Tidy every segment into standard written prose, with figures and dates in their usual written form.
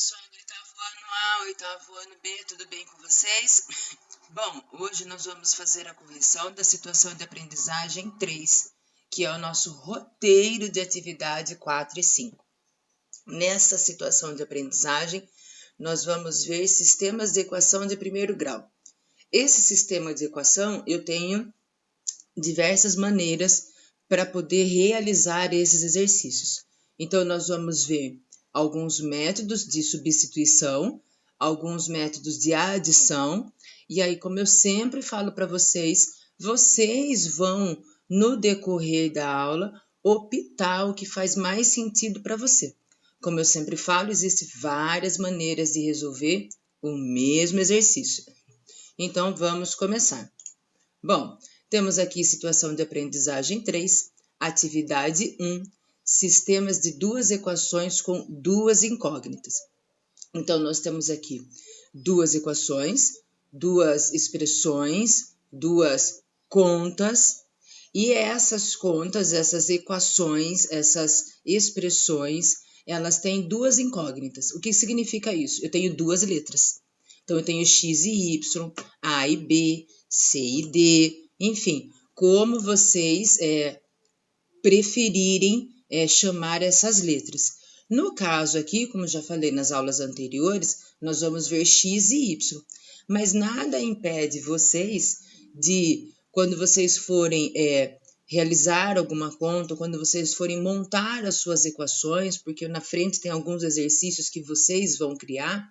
pessoal do oitavo ano A, oitavo ano B, tudo bem com vocês? Bom, hoje nós vamos fazer a correção da situação de aprendizagem 3, que é o nosso roteiro de atividade 4 e 5. Nessa situação de aprendizagem, nós vamos ver sistemas de equação de primeiro grau. Esse sistema de equação, eu tenho diversas maneiras para poder realizar esses exercícios. Então, nós vamos ver alguns métodos de substituição, alguns métodos de adição, e aí, como eu sempre falo para vocês, vocês vão, no decorrer da aula, optar o que faz mais sentido para você. Como eu sempre falo, existem várias maneiras de resolver o mesmo exercício. Então, vamos começar. Bom, temos aqui situação de aprendizagem 3, atividade 1, sistemas de duas equações com duas incógnitas. Então, nós temos aqui duas equações, duas expressões, duas contas, e essas contas, essas equações, essas expressões, elas têm duas incógnitas. O que significa isso? Eu tenho duas letras. Então, eu tenho x e y, a e b, c e d, enfim, como vocês preferirem chamar essas letras. No caso aqui, como já falei nas aulas anteriores, nós vamos ver x e y, mas nada impede vocês de, quando vocês forem realizar alguma conta, quando vocês forem montar as suas equações, porque na frente tem alguns exercícios que vocês vão criar,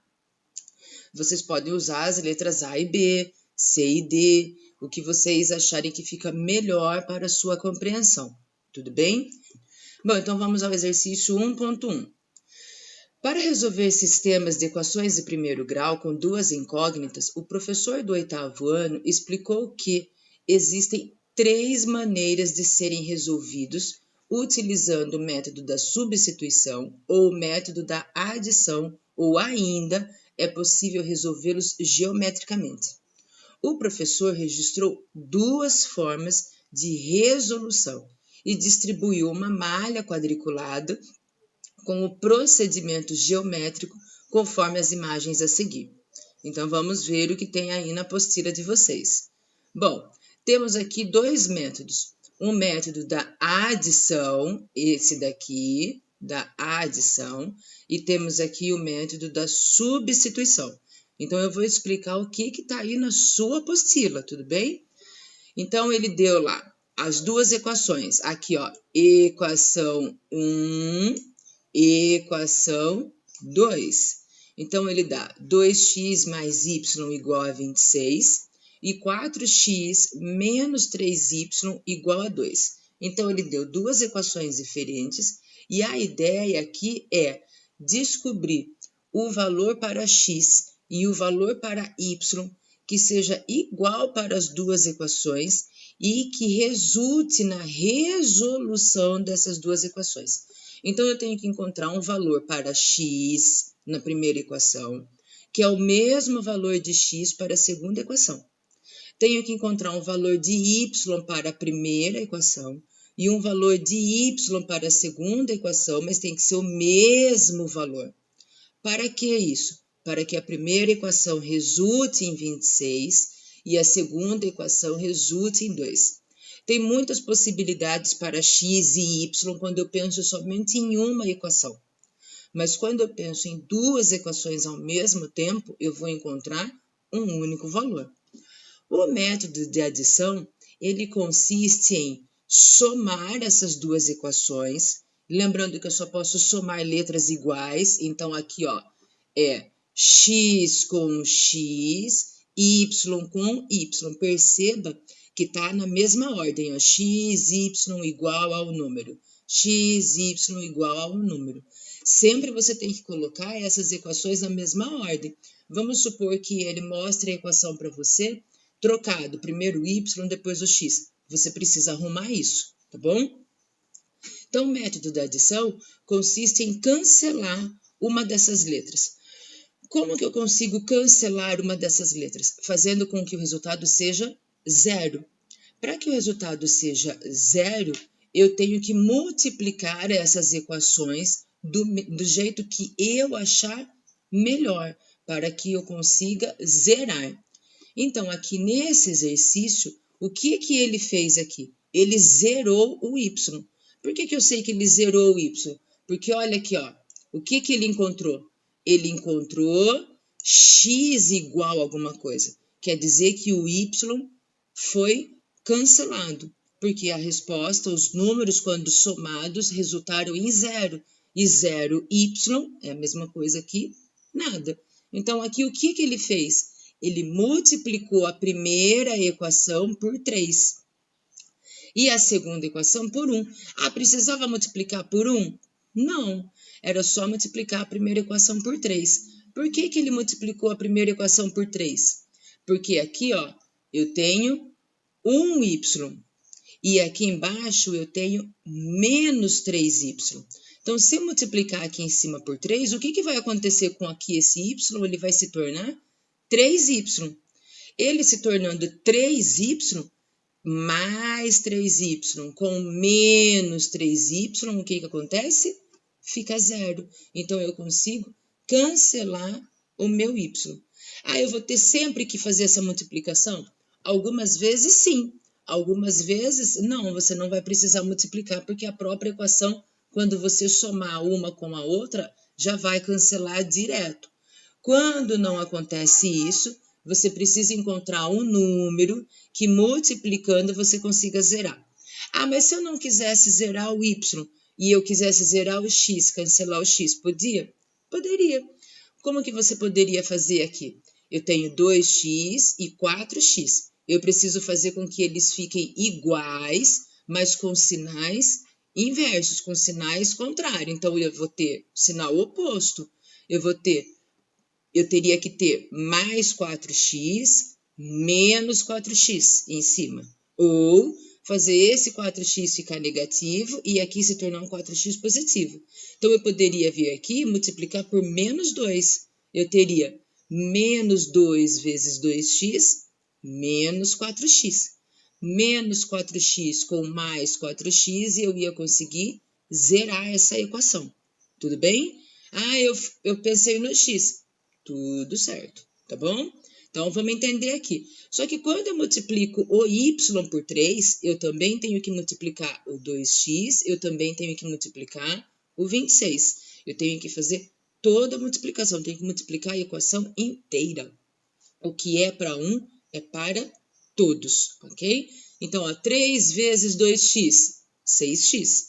vocês podem usar as letras A e B, C e D, o que vocês acharem que fica melhor para a sua compreensão. Tudo bem? Bom, então vamos ao exercício 1.1. Para resolver sistemas de equações de primeiro grau com duas incógnitas, o professor do oitavo ano explicou que existem três maneiras de serem resolvidos utilizando o método da substituição ou o método da adição, ou ainda é possível resolvê-los geometricamente. O professor registrou duas formas de resolução e distribuiu uma malha quadriculada com o procedimento geométrico conforme as imagens a seguir. Então, vamos ver o que tem aí na apostila de vocês. Bom, temos aqui dois métodos. Um método da adição, esse daqui, da adição, e temos aqui o método da substituição. Então, eu vou explicar o que está aí na sua apostila, tudo bem? Então, ele deu lá as duas equações. Aqui, ó, equação 1, equação 2. Então, ele dá 2x mais y igual a 26 e 4x menos 3y igual a 2. Então, ele deu duas equações diferentes e a ideia aqui é descobrir o valor para x e o valor para y que seja igual para as duas equações e que resulte na resolução dessas duas equações. Então, eu tenho que encontrar um valor para x na primeira equação, que é o mesmo valor de x para a segunda equação. Tenho que encontrar um valor de y para a primeira equação e um valor de y para a segunda equação, mas tem que ser o mesmo valor. Para que isso? Para que a primeira equação resulte em 26 e a segunda equação resulte em 2. Tem muitas possibilidades para x e y quando eu penso somente em uma equação. Mas quando eu penso em duas equações ao mesmo tempo, eu vou encontrar um único valor. O método de adição, ele consiste em somar essas duas equações, lembrando que eu só posso somar letras iguais, então aqui, ó, é x com x, y com y. Perceba que está na mesma ordem, ó, x, y igual ao número, x, y igual ao número. Sempre você tem que colocar essas equações na mesma ordem. Vamos supor que ele mostre a equação para você, trocado, primeiro o y, depois o x. Você precisa arrumar isso, tá bom? Então, o método da adição consiste em cancelar uma dessas letras. Como que eu consigo cancelar uma dessas letras? Fazendo com que o resultado seja zero. Para que o resultado seja zero, eu tenho que multiplicar essas equações do jeito que eu achar melhor, para que eu consiga zerar. Então, aqui nesse exercício, o que que ele fez aqui? Ele zerou o y. Por que que eu sei que ele zerou o y? Porque olha aqui, ó, o que que ele encontrou? Ele encontrou x igual a alguma coisa. Quer dizer que o y foi cancelado, porque a resposta, os números, quando somados, resultaram em zero. E zero y é a mesma coisa que nada. Então, aqui o que que ele fez? Ele multiplicou a primeira equação por 3 e a segunda equação por 1. Ah, precisava multiplicar por 1? Não, era só multiplicar a primeira equação por 3. Por que que ele multiplicou a primeira equação por 3? Porque aqui, ó, eu tenho 1y e aqui embaixo eu tenho menos 3y. Então, se eu multiplicar aqui em cima por 3, o que que vai acontecer com aqui esse y? Ele vai se tornar 3y. Ele se tornando 3y mais 3y com menos 3y, o que que acontece? Fica zero. Então, eu consigo cancelar o meu y. Ah, eu vou ter sempre que fazer essa multiplicação? Algumas vezes sim, algumas vezes não, você não vai precisar multiplicar, porque a própria equação, quando você somar uma com a outra, já vai cancelar direto. Quando não acontece isso, você precisa encontrar um número que multiplicando você consiga zerar. Ah, mas se eu não quisesse zerar o y e eu quisesse zerar o x, cancelar o x, podia? Poderia. Como que você poderia fazer aqui? Eu tenho 2x e 4x. Eu preciso fazer com que eles fiquem iguais, mas com sinais inversos, com sinais contrários. Então, eu vou ter sinal oposto. Eu teria que ter mais 4x menos 4x em cima. Ou fazer esse 4x ficar negativo e aqui se tornar um 4x positivo. Então, eu poderia vir aqui e multiplicar por menos 2. Eu teria menos 2 vezes 2x menos 4x. Menos 4x com mais 4x e eu ia conseguir zerar essa equação. Tudo bem? Ah, eu pensei no x. Tudo certo, tá bom? Então, vamos entender aqui. Só que quando eu multiplico o y por 3, eu também tenho que multiplicar o 2x, eu também tenho que multiplicar o 26. Eu tenho que fazer toda a multiplicação, tenho que multiplicar a equação inteira. O que é para um é para todos, ok? Então, ó, 3 vezes 2x, 6x.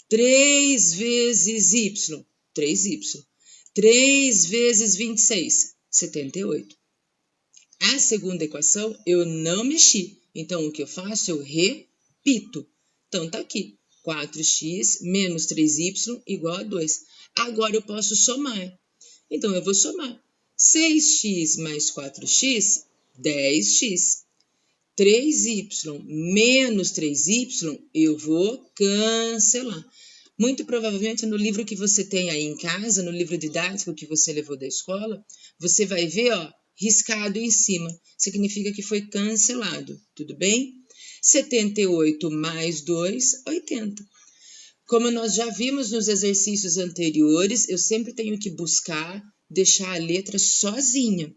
3 vezes y, 3y. 3 vezes 26, 78. A segunda equação eu não mexi. Então, o que eu faço? Eu repito. Então, tá aqui. 4x menos 3y igual a 2. Agora eu posso somar. Então, eu vou somar. 6x mais 4x, 10x. 3y menos 3y, eu vou cancelar. Muito provavelmente no livro que você tem aí em casa, no livro didático que você levou da escola, você vai ver, ó, riscado em cima. Significa que foi cancelado, tudo bem? 78 mais 2, 80. Como nós já vimos nos exercícios anteriores, eu sempre tenho que buscar deixar a letra sozinha.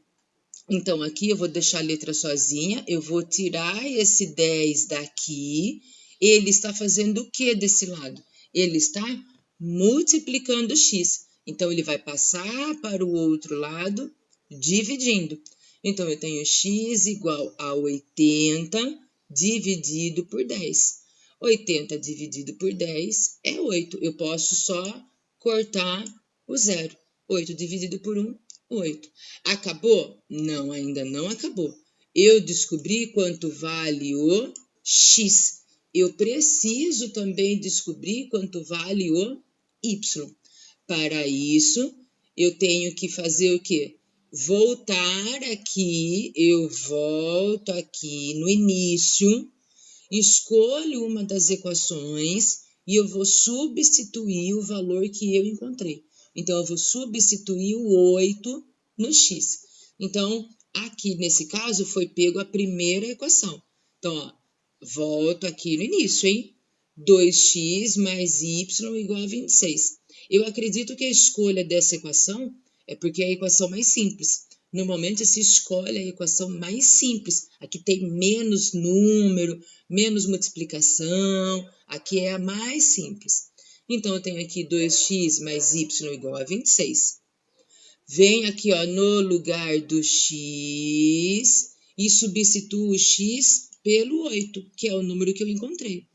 Então, aqui eu vou deixar a letra sozinha, eu vou tirar esse 10 daqui. Ele está fazendo o que desse lado? Ele está multiplicando x. Então, ele vai passar para o outro lado, dividindo. Então, eu tenho x igual a 80 dividido por 10. 80 dividido por 10 é 8. Eu posso só cortar o zero. 8 dividido por 1, 8. Acabou? Não, ainda não acabou. Eu descobri quanto vale o x. Eu preciso também descobrir quanto vale o y. Para isso, eu tenho que fazer o quê? Voltar aqui, eu volto aqui no início, escolho uma das equações e eu vou substituir o valor que eu encontrei. Então, eu vou substituir o 8 no x. Então, aqui nesse caso, foi pego a primeira equação. Então, ó, volto aqui no início, hein? 2x mais y igual a 26. Eu acredito que a escolha dessa equação É porque é a equação mais simples. Normalmente se escolhe a equação mais simples. Aqui tem menos número, menos multiplicação. Aqui é a mais simples. Então, eu tenho aqui 2x mais y igual a 26. Venho aqui ó, no lugar do x e substituo o x pelo 8, que é o número que eu encontrei.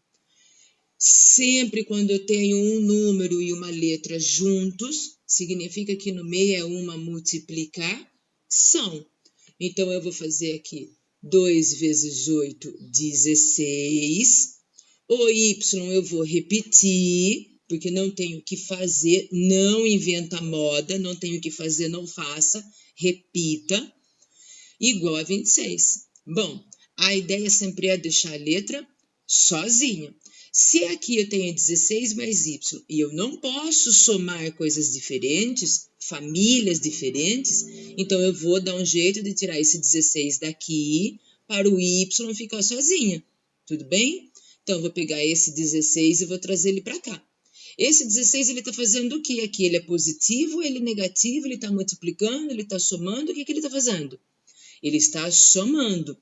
Sempre quando eu tenho um número e uma letra juntos, significa que no meio é uma multiplicação. Então, eu vou fazer aqui 2 vezes 8, 16. O y eu vou repetir, porque não tenho o que fazer, não inventa moda, não tenho o que fazer, não faça, repita, igual a 26. Bom, a ideia sempre é deixar a letra sozinha. Se aqui eu tenho 16 mais y e eu não posso somar coisas diferentes, famílias diferentes, então eu vou dar um jeito de tirar esse 16 daqui para o y ficar sozinha. Tudo bem? Então, eu vou pegar esse 16 e vou trazer ele para cá. Esse 16, ele está fazendo o que aqui? Ele é positivo, ele é negativo, ele está multiplicando, ele está somando, o que ele está fazendo? Ele está somando.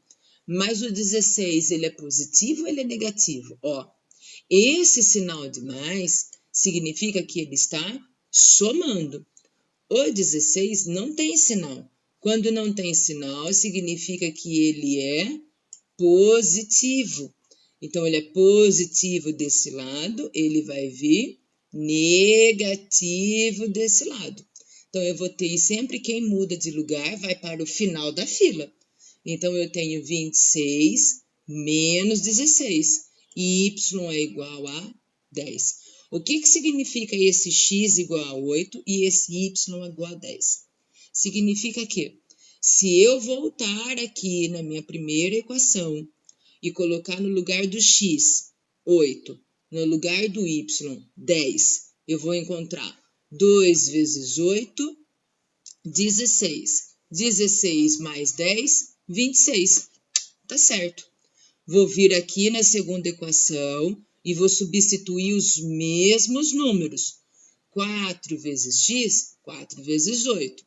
Mas o 16, ele é positivo ou ele é negativo? Ó, esse sinal de mais significa que ele está somando. O 16 não tem sinal. Quando não tem sinal, significa que ele é positivo. Então, ele é positivo desse lado, ele vai vir negativo desse lado. Então, eu vou ter sempre quem muda de lugar vai para o final da fila. Então, eu tenho 26 menos 16. Y é igual a 10. O que significa esse x igual a 8 e esse y igual a 10? Significa que, se eu voltar aqui na minha primeira equação e colocar no lugar do x 8, no lugar do y 10, eu vou encontrar 2 vezes 8, 16. 16 mais 10, 26. Tá certo. Vou vir aqui na segunda equação e vou substituir os mesmos números. 4 vezes x, 4 vezes 8.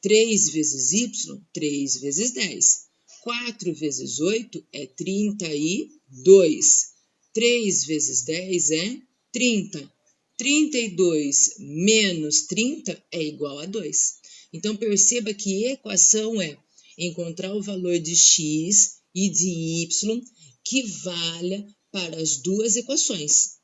3 vezes y, 3 vezes 10. 4 vezes 8 é 32. 3 vezes 10 é 30. 32 menos 30 é igual a 2. Então, perceba que equação é encontrar o valor de x e de y que valha para as duas equações.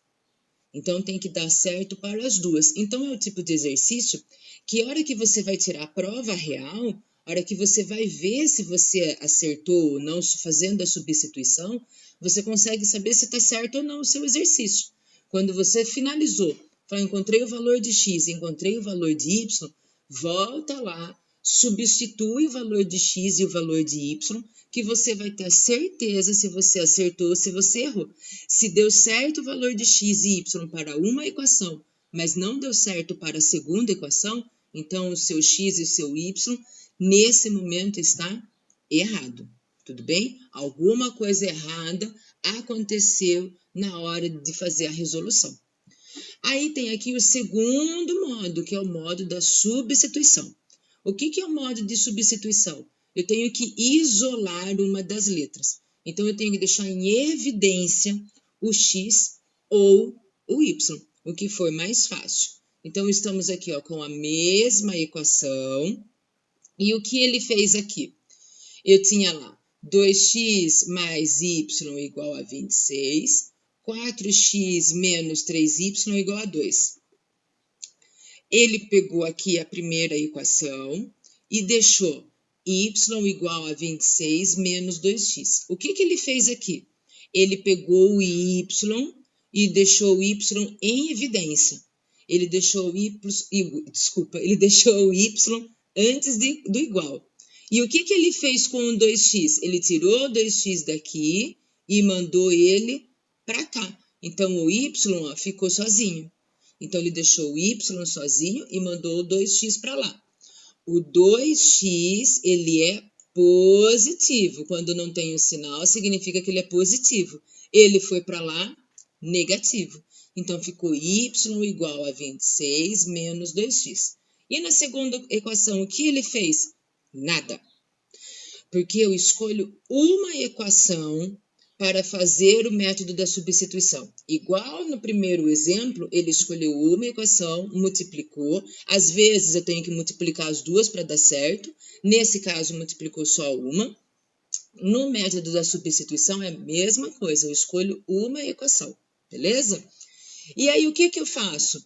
Então, tem que dar certo para as duas. Então, é o tipo de exercício que a hora que você vai tirar a prova real, a hora que você vai ver se você acertou ou não fazendo a substituição, você consegue saber se está certo ou não o seu exercício. Quando você finalizou, falou, encontrei o valor de x, encontrei o valor de y, volta lá, substitui o valor de x e o valor de y, que você vai ter certeza se você acertou ou se você errou. Se deu certo o valor de x e y para uma equação, mas não deu certo para a segunda equação, então o seu x e o seu y, nesse momento, está errado. Tudo bem? Alguma coisa errada aconteceu na hora de fazer a resolução. Aí tem aqui o segundo modo, que é o modo da substituição. O que é o modo de substituição? Eu tenho que isolar uma das letras. Então, eu tenho que deixar em evidência o x ou o y, o que for mais fácil. Então, estamos aqui ó, com a mesma equação. E o que ele fez aqui? Eu tinha lá 2x mais y igual a 26, 4x menos 3y igual a 2. Ele pegou aqui a primeira equação e deixou y igual a 26 menos 2x. O que ele fez aqui? Ele pegou o y e deixou o y em evidência. Ele deixou o y antes do igual. E o que ele fez com o 2x? Ele tirou o 2x daqui e mandou ele para cá. Então, o y ó, ficou sozinho. Então, ele deixou o y sozinho e mandou o 2x para lá. O 2x, ele é positivo. Quando não tem o sinal, significa que ele é positivo. Ele foi para lá, negativo. Então, ficou y igual a 26 menos 2x. E na segunda equação, o que ele fez? Nada. Porque eu escolho uma equação para fazer o método da substituição. Igual no primeiro exemplo, ele escolheu uma equação, multiplicou. Às vezes eu tenho que multiplicar as duas para dar certo. Nesse caso, multiplicou só uma. No método da substituição é a mesma coisa, eu escolho uma equação, beleza? E aí o que eu faço?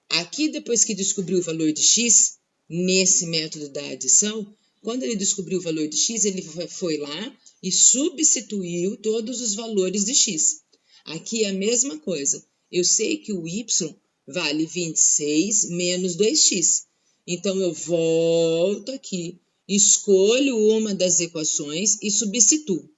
Aqui, depois que descobriu o valor de x, nesse método da adição, quando ele descobriu o valor de x, ele foi lá e substituiu todos os valores de x. Aqui é a mesma coisa. Eu sei que o y vale 26 menos 2x. Então, eu volto aqui, escolho uma das equações e substituo.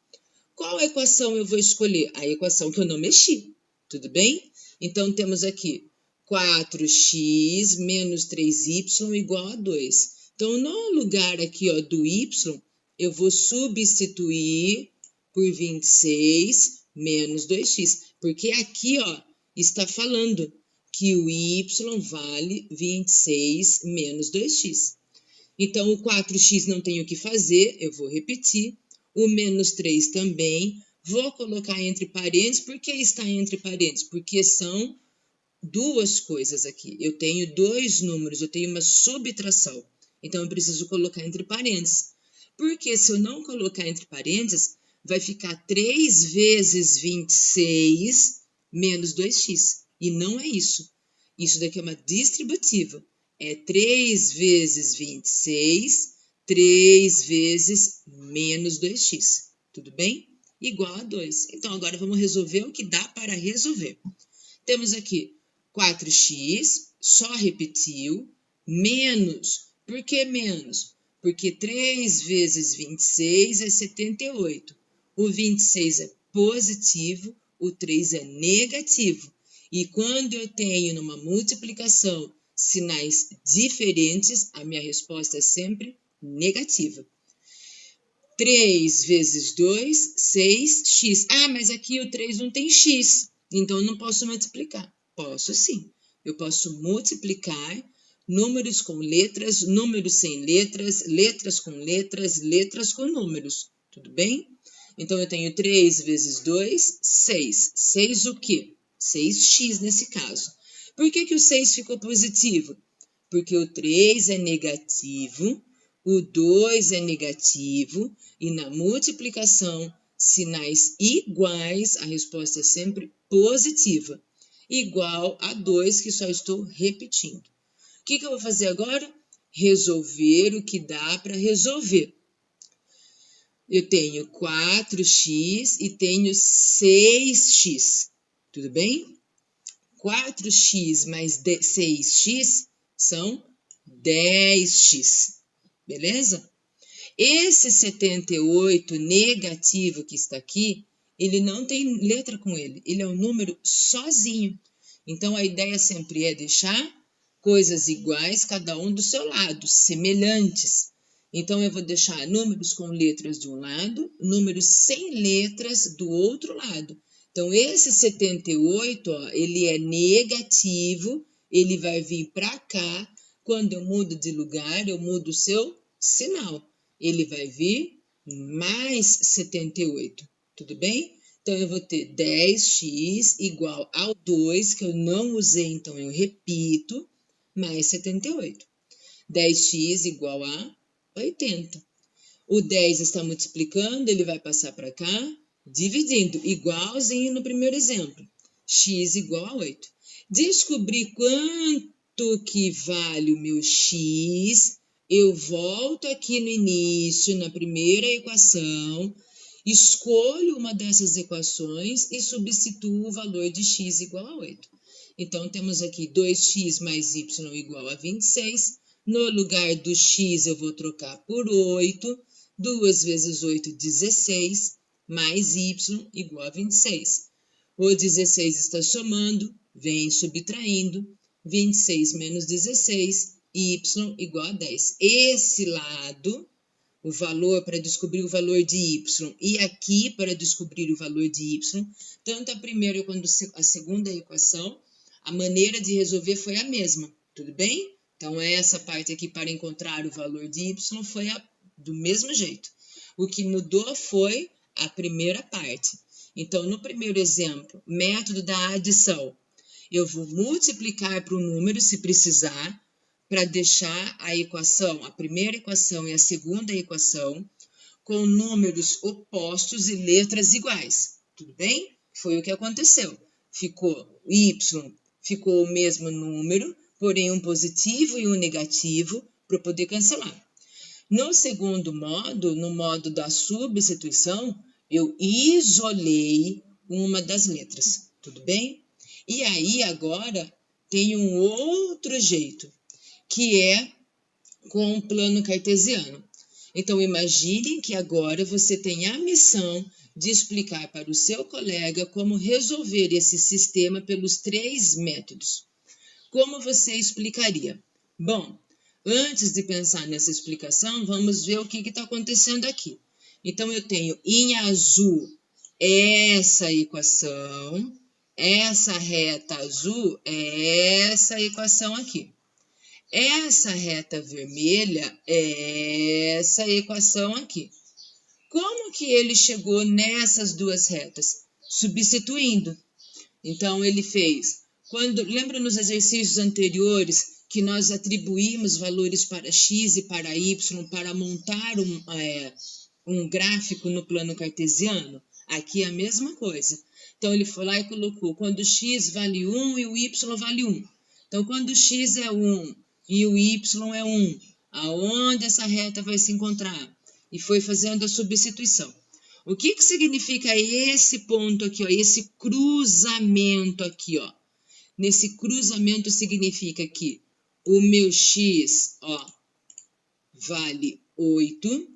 Qual equação eu vou escolher? A equação que eu não mexi, tudo bem? Então, temos aqui 4x menos 3y igual a 2. Então, no lugar aqui ó, do y, eu vou substituir por 26 menos 2x. Porque aqui ó, está falando que o y vale 26 menos 2x. Então, o 4x não tem o que fazer, eu vou repetir. O menos 3 também. Vou colocar entre parênteses. Por que está entre parênteses? Porque são duas coisas aqui. Eu tenho dois números, eu tenho uma subtração. Então, eu preciso colocar entre parênteses. Porque se eu não colocar entre parênteses, vai ficar 3 vezes 26 menos 2x. E não é isso. Isso daqui é uma distributiva. É 3 vezes 26, 3 vezes menos 2x. Tudo bem? Igual a 2. Então, agora vamos resolver o que dá para resolver. Temos aqui 4x, só repetiu, menos. Por que menos? Porque 3 vezes 26 é 78. O 26 é positivo, o 3 é negativo. E quando eu tenho numa multiplicação sinais diferentes, a minha resposta é sempre negativa. 3 vezes 2, 6x. Ah, mas aqui o 3 não tem x, então eu não posso multiplicar. Posso sim. Eu posso multiplicar números com letras, números sem letras, letras com letras, letras com números. Tudo bem? Então, eu tenho 3 vezes 2, 6. 6 o quê? 6x nesse caso. Por que o 6 ficou positivo? Porque o 3 é negativo, o 2 é negativo, e na multiplicação, sinais iguais, a resposta é sempre positiva. Igual a 2, que só estou repetindo. O que eu vou fazer agora? Resolver o que dá para resolver. Eu tenho 4x e tenho 6x. Tudo bem? 4x mais 6x são 10x. Beleza? Esse 78 negativo que está aqui, ele não tem letra com ele. Ele é um número sozinho. Então, a ideia sempre é deixar coisas iguais, cada um do seu lado, semelhantes. Então, eu vou deixar números com letras de um lado, números sem letras do outro lado. Então, esse 78, ó, ele é negativo, ele vai vir para cá. Quando eu mudo de lugar, eu mudo o seu sinal. Ele vai vir mais 78, tudo bem? Então, eu vou ter 10x igual ao 2, que eu não usei, então eu repito, mais 78. 10x igual a 80. O 10 está multiplicando, ele vai passar para cá, dividindo, igualzinho no primeiro exemplo. X igual a 8. Descobri quanto que vale o meu x, eu volto aqui no início, na primeira equação, escolho uma dessas equações e substituo o valor de x igual a 8. Então, temos aqui 2x mais y igual a 26. No lugar do x, eu vou trocar por 8. 2 vezes 8, 16, mais y igual a 26. O 16 está somando, vem subtraindo. 26 menos 16, y igual a 10. Esse lado, o valor para descobrir o valor de y, e aqui para descobrir o valor de y, tanto a primeira quanto a segunda equação, a maneira de resolver foi a mesma, tudo bem? Então, essa parte aqui para encontrar o valor de y foi do mesmo jeito. O que mudou foi a primeira parte. Então, no primeiro exemplo, método da adição, eu vou multiplicar para o número, se precisar, para deixar a equação, a primeira equação e a segunda equação, com números opostos e letras iguais. Tudo bem? Foi o que aconteceu. Ficou o mesmo número, porém um positivo e um negativo, para eu poder cancelar. No segundo modo, no modo da substituição, eu isolei uma das letras, tudo bem? E aí agora tem um outro jeito, que é com o plano cartesiano. Então imagine que agora você tem a missão de explicar para o seu colega como resolver esse sistema pelos 3 métodos. Como você explicaria? Bom, antes de pensar nessa explicação, vamos ver o que está acontecendo aqui. Então, eu tenho em azul essa equação, essa reta azul é essa equação aqui. Essa reta vermelha é essa equação aqui. Como que ele chegou nessas duas retas? Substituindo. Então, ele fez... Lembra nos exercícios anteriores que nós atribuímos valores para x e para y para montar um gráfico no plano cartesiano? Aqui é a mesma coisa. Então, ele foi lá e colocou quando x vale 1 e o y vale 1. Então, quando x é 1 e o y é 1, aonde essa reta vai se encontrar? E foi fazendo a substituição. O que significa esse ponto aqui, ó, esse cruzamento aqui, ó? Nesse cruzamento significa que o meu x, ó, vale 8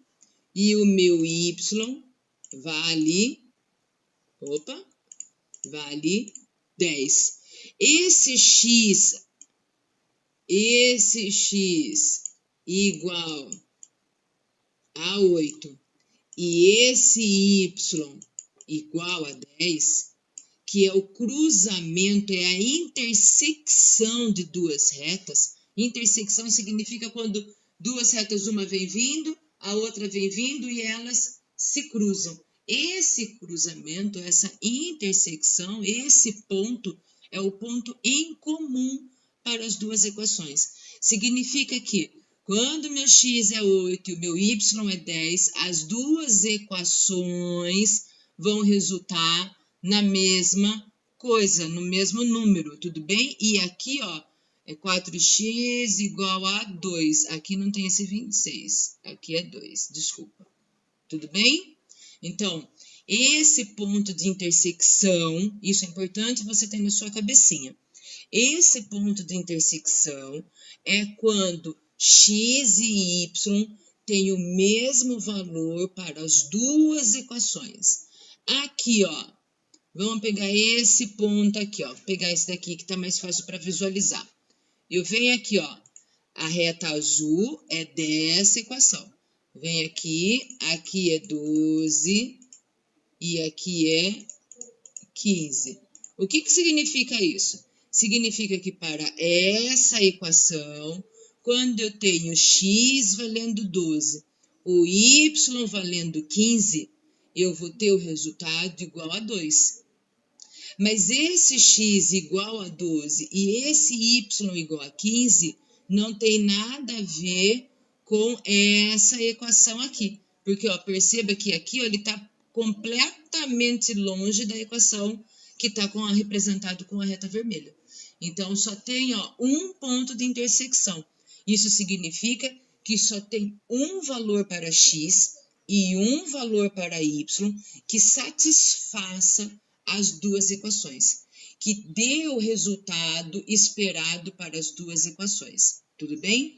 e o meu y vale 10. Esse x igual a 8 e esse y igual a 10, que é o cruzamento, é a intersecção de duas retas. Intersecção significa quando duas retas, uma vem vindo, a outra vem vindo e elas se cruzam. Esse cruzamento, essa intersecção, esse ponto é o ponto em comum para as duas equações. Significa que quando meu x é 8 e o meu y é 10, as duas equações vão resultar na mesma coisa, no mesmo número, tudo bem? E aqui, ó, é 4x igual a 2. Aqui não tem esse 26, aqui é 2, desculpa. Tudo bem? Então, esse ponto de intersecção, isso é importante você ter na sua cabecinha. Esse ponto de intersecção é quando x e y têm o mesmo valor para as duas equações. Aqui, ó, vamos pegar esse ponto aqui, ó. Vou pegar esse daqui que está mais fácil para visualizar. Eu venho aqui, ó. A reta azul é dessa equação. Vem aqui é 12 e aqui é 15. O que significa isso? Significa que para essa equação, quando eu tenho x valendo 12, o y valendo 15, eu vou ter o resultado igual a 2. Mas esse x igual a 12 e esse y igual a 15 não tem nada a ver com essa equação aqui. Porque, ó, perceba que aqui, ó, ele está completamente longe da equação que está representado com a reta vermelha. Então, só tem, ó, um ponto de intersecção. Isso significa que só tem um valor para x e um valor para y que satisfaça as duas equações, que dê o resultado esperado para as duas equações. Tudo bem?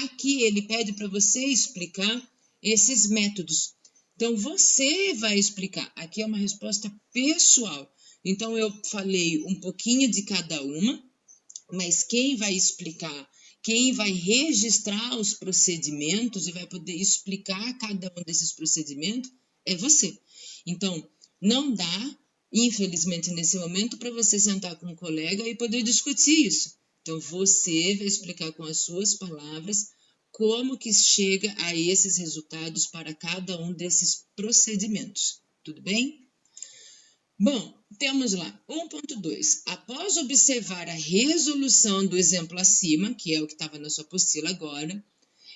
Aqui ele pede para você explicar esses métodos. Então, você vai explicar. Aqui é uma resposta pessoal. Então, eu falei um pouquinho de cada uma, mas quem vai explicar, quem vai registrar os procedimentos e vai poder explicar cada um desses procedimentos é você. Então, não dá, infelizmente, nesse momento, para você sentar com um colega e poder discutir isso. Então, você vai explicar com as suas palavras como que chega a esses resultados para cada um desses procedimentos. Tudo bem? Bom, temos lá 1.2. Após observar a resolução do exemplo acima, que é o que estava na sua apostila agora,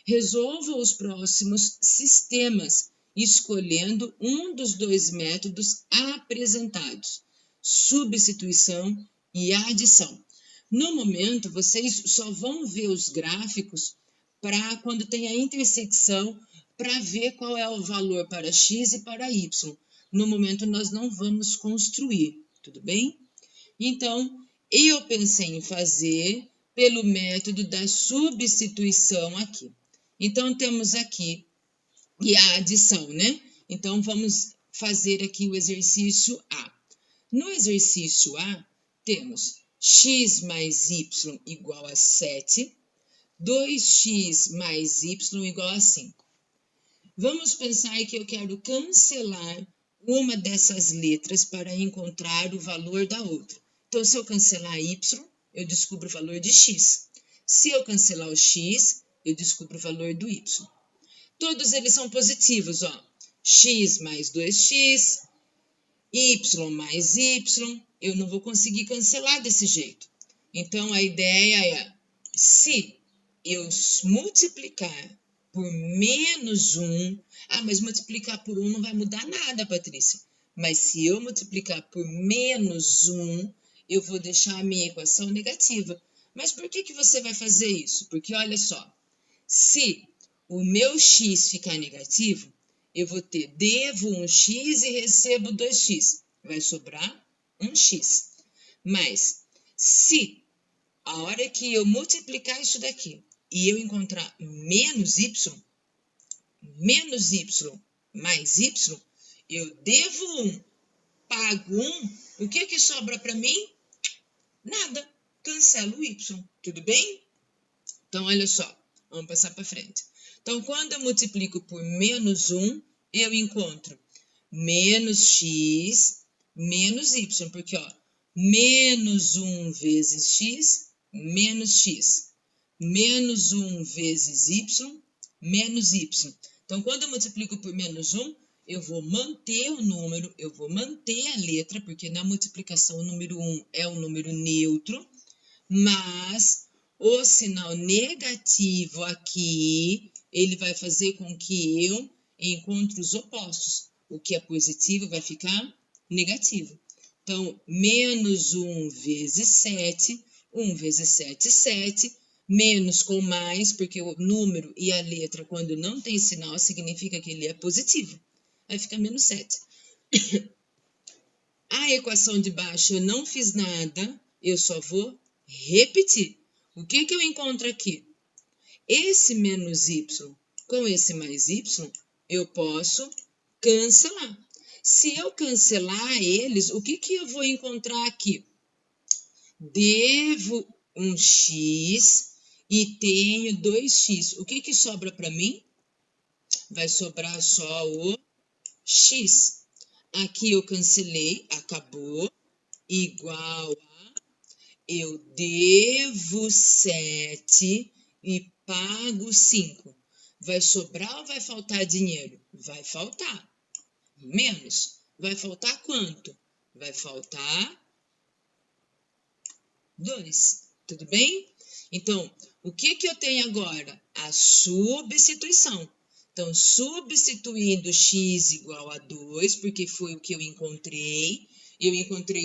resolva os próximos sistemas, escolhendo um dos dois métodos apresentados, substituição e adição. No momento, vocês só vão ver os gráficos para quando tem a intersecção, para ver qual é o valor para x e para y. No momento, nós não vamos construir, tudo bem? Então, eu pensei em fazer pelo método da substituição aqui. Então, temos aqui, e a adição, né? Então, vamos fazer aqui o exercício A. No exercício A, temos x mais y igual a 7, 2x mais y igual a 5. Vamos pensar que eu quero cancelar uma dessas letras para encontrar o valor da outra. Então, se eu cancelar y, eu descubro o valor de x. Se eu cancelar o x, eu descubro o valor do y. Todos eles são positivos, ó. X mais 2x, y mais y, eu não vou conseguir cancelar desse jeito. Então, a ideia é, se eu multiplicar por menos 1, mas multiplicar por 1 não vai mudar nada, Patrícia. Mas se eu multiplicar por menos 1, eu vou deixar a minha equação negativa. Mas por que você vai fazer isso? Porque olha só, se o meu x ficar negativo, eu vou ter, devo 1x e recebo 2x. Vai sobrar 1x. Mas, se a hora que eu multiplicar isso daqui e eu encontrar menos y mais y, eu devo 1, pago 1, o que sobra para mim? Nada, cancelo o y, tudo bem? Então, olha só, vamos passar para frente. Então, quando eu multiplico por menos 1, eu encontro menos x menos y, porque, ó, menos 1 vezes x, menos x. Menos 1 vezes y, menos y. Então, quando eu multiplico por menos 1, eu vou manter o número, eu vou manter a letra, porque na multiplicação o número 1 é um número neutro, mas o sinal negativo aqui, ele vai fazer com que eu encontre os opostos. O que é positivo vai ficar negativo. Então, menos 1 vezes 7, 1 vezes 7, 7, menos com mais, porque o número e a letra, quando não tem sinal, significa que ele é positivo. Aí fica menos 7. A equação de baixo eu não fiz nada, eu só vou repetir. O que eu encontro aqui? Esse menos y com esse mais y, eu posso cancelar. Se eu cancelar eles, o que eu vou encontrar aqui? Devo um x e tenho 2x. O que sobra para mim? Vai sobrar só o x. Aqui eu cancelei, acabou, igual a, eu devo 7 e pago 5. Vai sobrar ou vai faltar dinheiro? Vai faltar. Menos. Vai faltar quanto? Vai faltar 2. Tudo bem? Então, o que eu tenho agora? A substituição. Então, substituindo x igual a 2, porque foi o que eu encontrei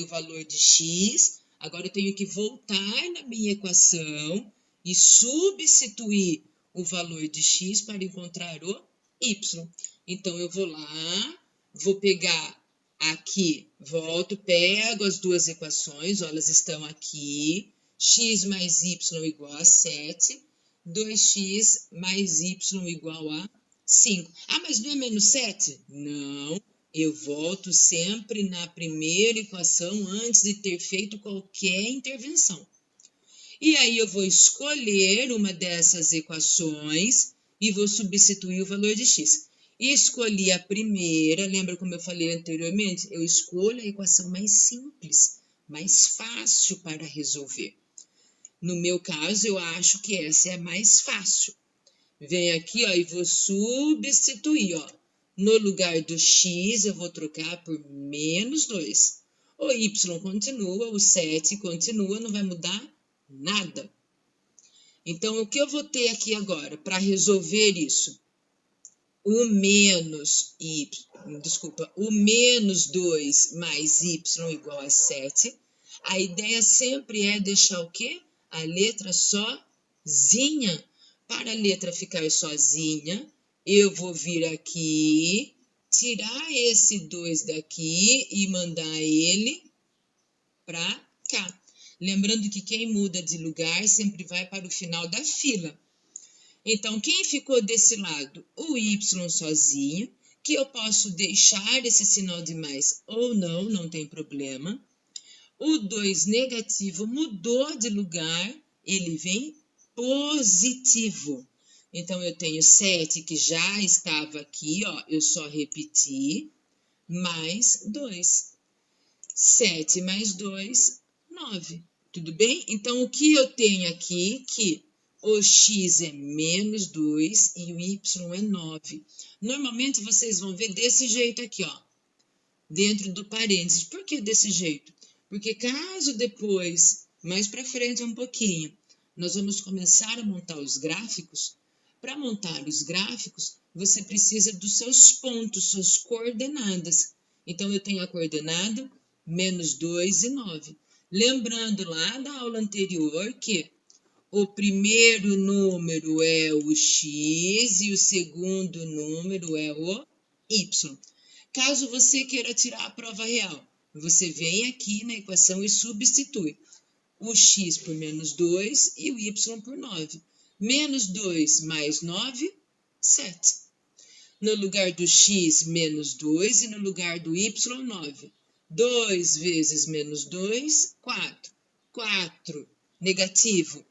o valor de x, agora eu tenho que voltar na minha equação e substituir o valor de x para encontrar o y. Então, eu vou lá, vou pegar aqui, volto, pego as duas equações, ó, elas estão aqui, x mais y igual a 7, 2x mais y igual a 5. Mas não é menos 7? Não, eu volto sempre na primeira equação antes de ter feito qualquer intervenção. E aí eu vou escolher uma dessas equações e vou substituir o valor de x. Escolhi a primeira, lembra como eu falei anteriormente? Eu escolho a equação mais simples, mais fácil para resolver. No meu caso, eu acho que essa é a mais fácil. Venho aqui, ó, e vou substituir, ó. No lugar do x, eu vou trocar por menos 2. O y continua, o 7 continua, não vai mudar nada. Então, o que eu vou ter aqui agora para resolver isso? O menos 2 mais y igual a 7. A ideia sempre é deixar o quê? A letra sozinha. Para a letra ficar sozinha, eu vou vir aqui, tirar esse 2 daqui e mandar ele para cá. Lembrando que quem muda de lugar sempre vai para o final da fila. Então, quem ficou desse lado? O y sozinho, que eu posso deixar esse sinal de mais ou não, não tem problema. O 2 negativo mudou de lugar, ele vem positivo. Então, eu tenho 7 que já estava aqui, ó, eu só repeti, mais 2. 7 mais 2, 9. Tudo bem? Então, o que eu tenho aqui? Que o x é menos 2 e o y é 9. Normalmente, vocês vão ver desse jeito aqui, ó, dentro do parênteses. Por que desse jeito? Porque caso depois, mais para frente um pouquinho, nós vamos começar a montar os gráficos. Para montar os gráficos, você precisa dos seus pontos, suas coordenadas. Então, eu tenho a coordenada menos 2 e 9. Lembrando lá da aula anterior que o primeiro número é o x e o segundo número é o y. Caso você queira tirar a prova real, você vem aqui na equação e substitui o x por menos 2 e o y por 9. Menos 2 mais 9, 7. No lugar do x, menos 2 e no lugar do y, 9. 2 vezes menos 2, 4. 4 negativo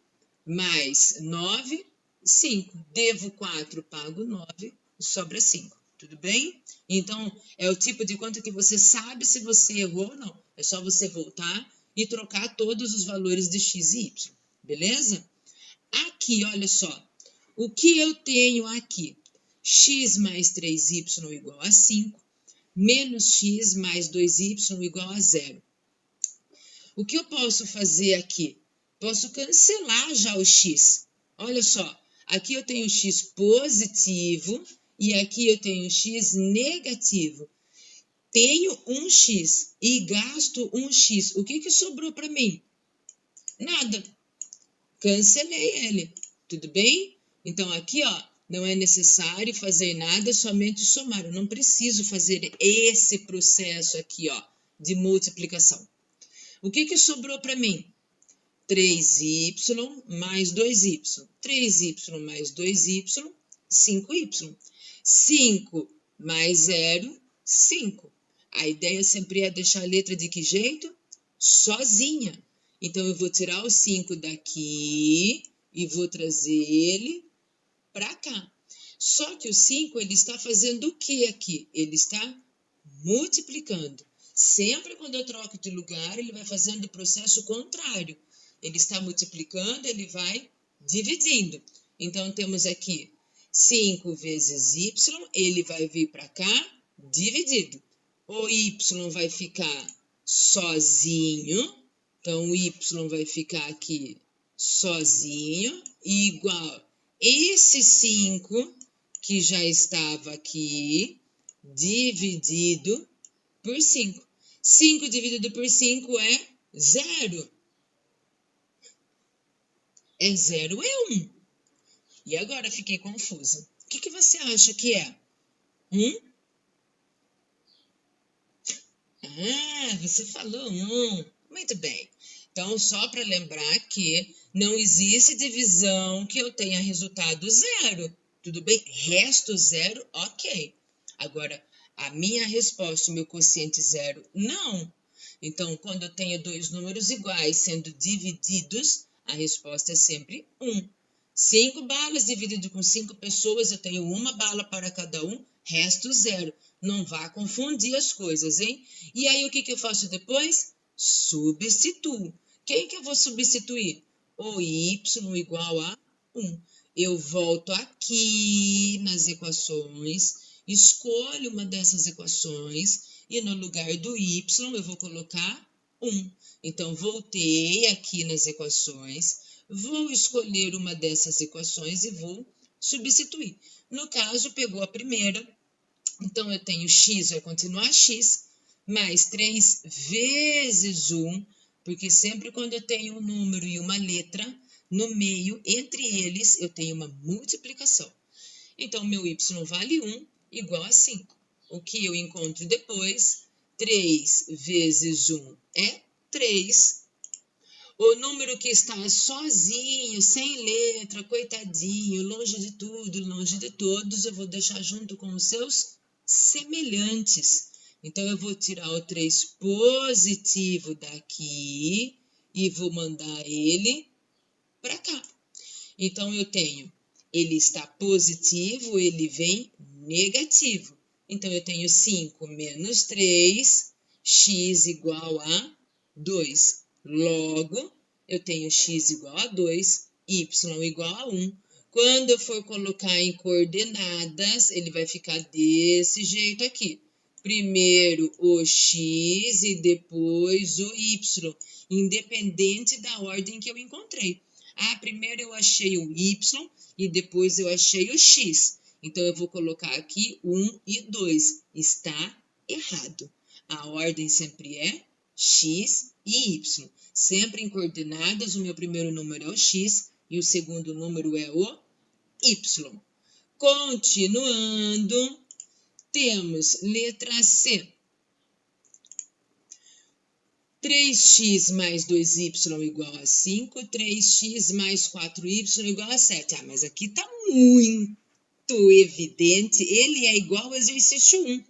mais 9, 5. Devo 4, pago 9, sobra 5. Tudo bem? Então, é o tipo de conta que você sabe se você errou ou não. É só você voltar e trocar todos os valores de x e y. Beleza? Aqui, olha só. O que eu tenho aqui? X mais 3y igual a 5, menos x mais 2y igual a 0. O que eu posso fazer aqui? Posso cancelar já o x. Olha só, aqui eu tenho x positivo e aqui eu tenho x negativo. Tenho um x e gasto um x. O que sobrou para mim? Nada. Cancelei ele. Tudo bem? Então, aqui, ó, não é necessário fazer nada, somente somar. Eu não preciso fazer esse processo aqui, ó, de multiplicação. O que sobrou para mim? 3y mais 2y. 3y mais 2y, 5y. 5 mais 0, 5. A ideia sempre é deixar a letra de que jeito? Sozinha. Então, eu vou tirar o 5 daqui e vou trazer ele para cá. Só que o 5, ele está fazendo o que aqui? Ele está multiplicando. Sempre quando eu troco de lugar, ele vai fazendo o processo contrário. Ele está multiplicando, ele vai dividindo. Então, temos aqui 5 vezes y, ele vai vir para cá, dividido. O y vai ficar sozinho, então o y vai ficar aqui sozinho, igual esse 5, que já estava aqui, dividido por 5. 5 dividido por 5 é 0. É 0 é 1. E agora fiquei confusa. O que você acha que é? 1? Ah, você falou 1. Muito bem. Então, só para lembrar que não existe divisão que eu tenha resultado 0. Tudo bem? Resto 0, ok. Agora, a minha resposta, o meu quociente 0, não. Então, quando eu tenho dois números iguais sendo divididos, a resposta é sempre 1. 5 balas dividido com 5 pessoas, eu tenho uma bala para cada um, resto 0. Não vá confundir as coisas, hein? E aí, o que eu faço depois? Substituo. Quem que eu vou substituir? o y igual a 1. Eu volto aqui nas equações, escolho uma dessas equações e no lugar do y eu vou colocar 1. Então, voltei aqui nas equações, vou escolher uma dessas equações e vou substituir. No caso, pegou a primeira, então eu tenho x vai continuar x, mais 3 vezes 1, porque sempre quando eu tenho um número e uma letra, no meio, entre eles, eu tenho uma multiplicação. Então, meu y vale 1, igual a 5. O que eu encontro depois? 3 vezes 1 é 3. O número que está sozinho, sem letra, coitadinho, longe de tudo, longe de todos, eu vou deixar junto com os seus semelhantes. Então, eu vou tirar o 3 positivo daqui e vou mandar ele para cá. Então, eu tenho, ele está positivo, ele vem negativo. Então, eu tenho 5 menos 3, x igual a 2. Logo, eu tenho x igual a 2, y igual a 1. Quando eu for colocar em coordenadas, ele vai ficar desse jeito aqui. Primeiro o x e depois o y, independente da ordem que eu encontrei. Primeiro eu achei o y e depois eu achei o x. Então, eu vou colocar aqui 1 e 2. Está errado. A ordem sempre é x e y. Sempre em coordenadas, o meu primeiro número é o x e o segundo número é o y. Continuando, temos letra C. 3x mais 2y igual a 5, 3x mais 4y igual a 7. Mas aqui está muito evidente, ele é igual ao exercício 1,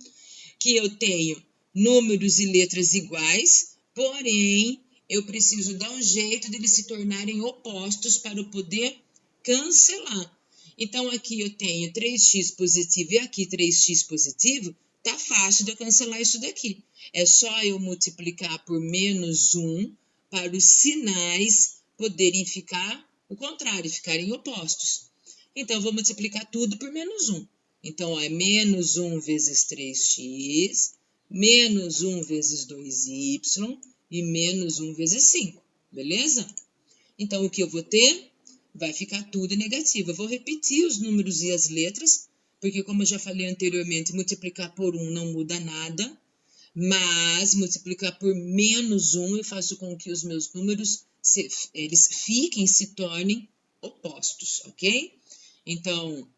que eu tenho números e letras iguais, porém, eu preciso dar um jeito de eles se tornarem opostos para eu poder cancelar. Então, aqui eu tenho 3x positivo e aqui 3x positivo, tá fácil de eu cancelar isso daqui. É só eu multiplicar por menos 1 para os sinais poderem ficar o contrário, ficarem opostos. Então, eu vou multiplicar tudo por menos 1. Então, é menos 1 vezes 3x, menos 1 vezes 2y e menos 1 vezes 5, beleza? Então, o que eu vou ter? Vai ficar tudo negativo. Eu vou repetir os números e as letras, porque como eu já falei anteriormente, multiplicar por 1 não muda nada, mas multiplicar por menos 1 eu faço com que os meus números eles se tornem opostos, ok? Então,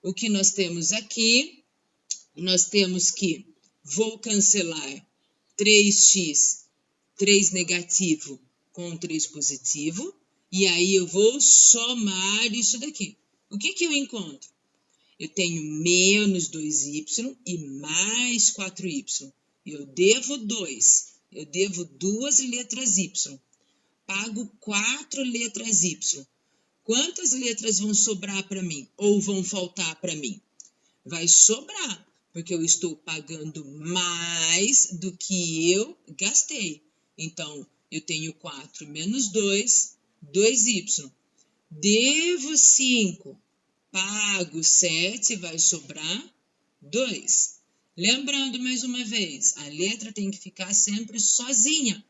o que nós temos aqui? Nós temos que vou cancelar 3x, 3 negativo com 3 positivo, e aí eu vou somar isso daqui. O que eu encontro? Eu tenho menos 2y e mais 4y. Eu devo 2. Eu devo 2 letras y. Pago 4 letras y. Quantas letras vão sobrar para mim? Ou vão faltar para mim? Vai sobrar, porque eu estou pagando mais do que eu gastei. Então, eu tenho 4 menos 2, 2y. Devo 5, pago 7, vai sobrar 2. Lembrando mais uma vez, a letra tem que ficar sempre sozinha.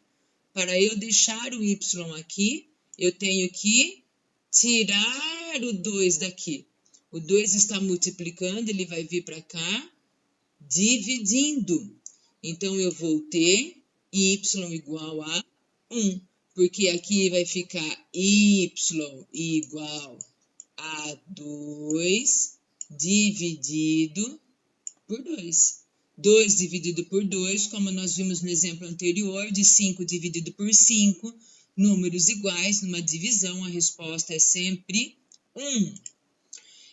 Para eu deixar o y aqui, eu tenho que tirar o 2 daqui. O 2 está multiplicando, ele vai vir para cá, dividindo. Então, eu vou ter y igual a 1, porque aqui vai ficar y igual a 2 dividido por 2. 2 dividido por 2, como nós vimos no exemplo anterior, de 5 dividido por 5, números iguais, numa divisão, a resposta é sempre 1.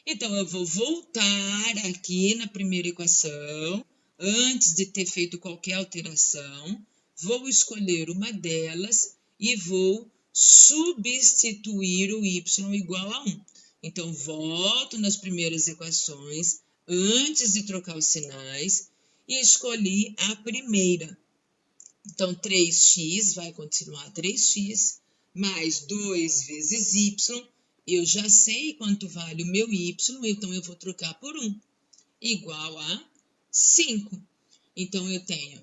Então, eu vou voltar aqui na primeira equação, antes de ter feito qualquer alteração, vou escolher uma delas e vou substituir o y igual a 1. Então, volto nas primeiras equações, antes de trocar os sinais, e escolhi a primeira. Então, 3x vai continuar 3x, mais 2 vezes y, eu já sei quanto vale o meu y, então eu vou trocar por 1, igual a 5. Então, eu tenho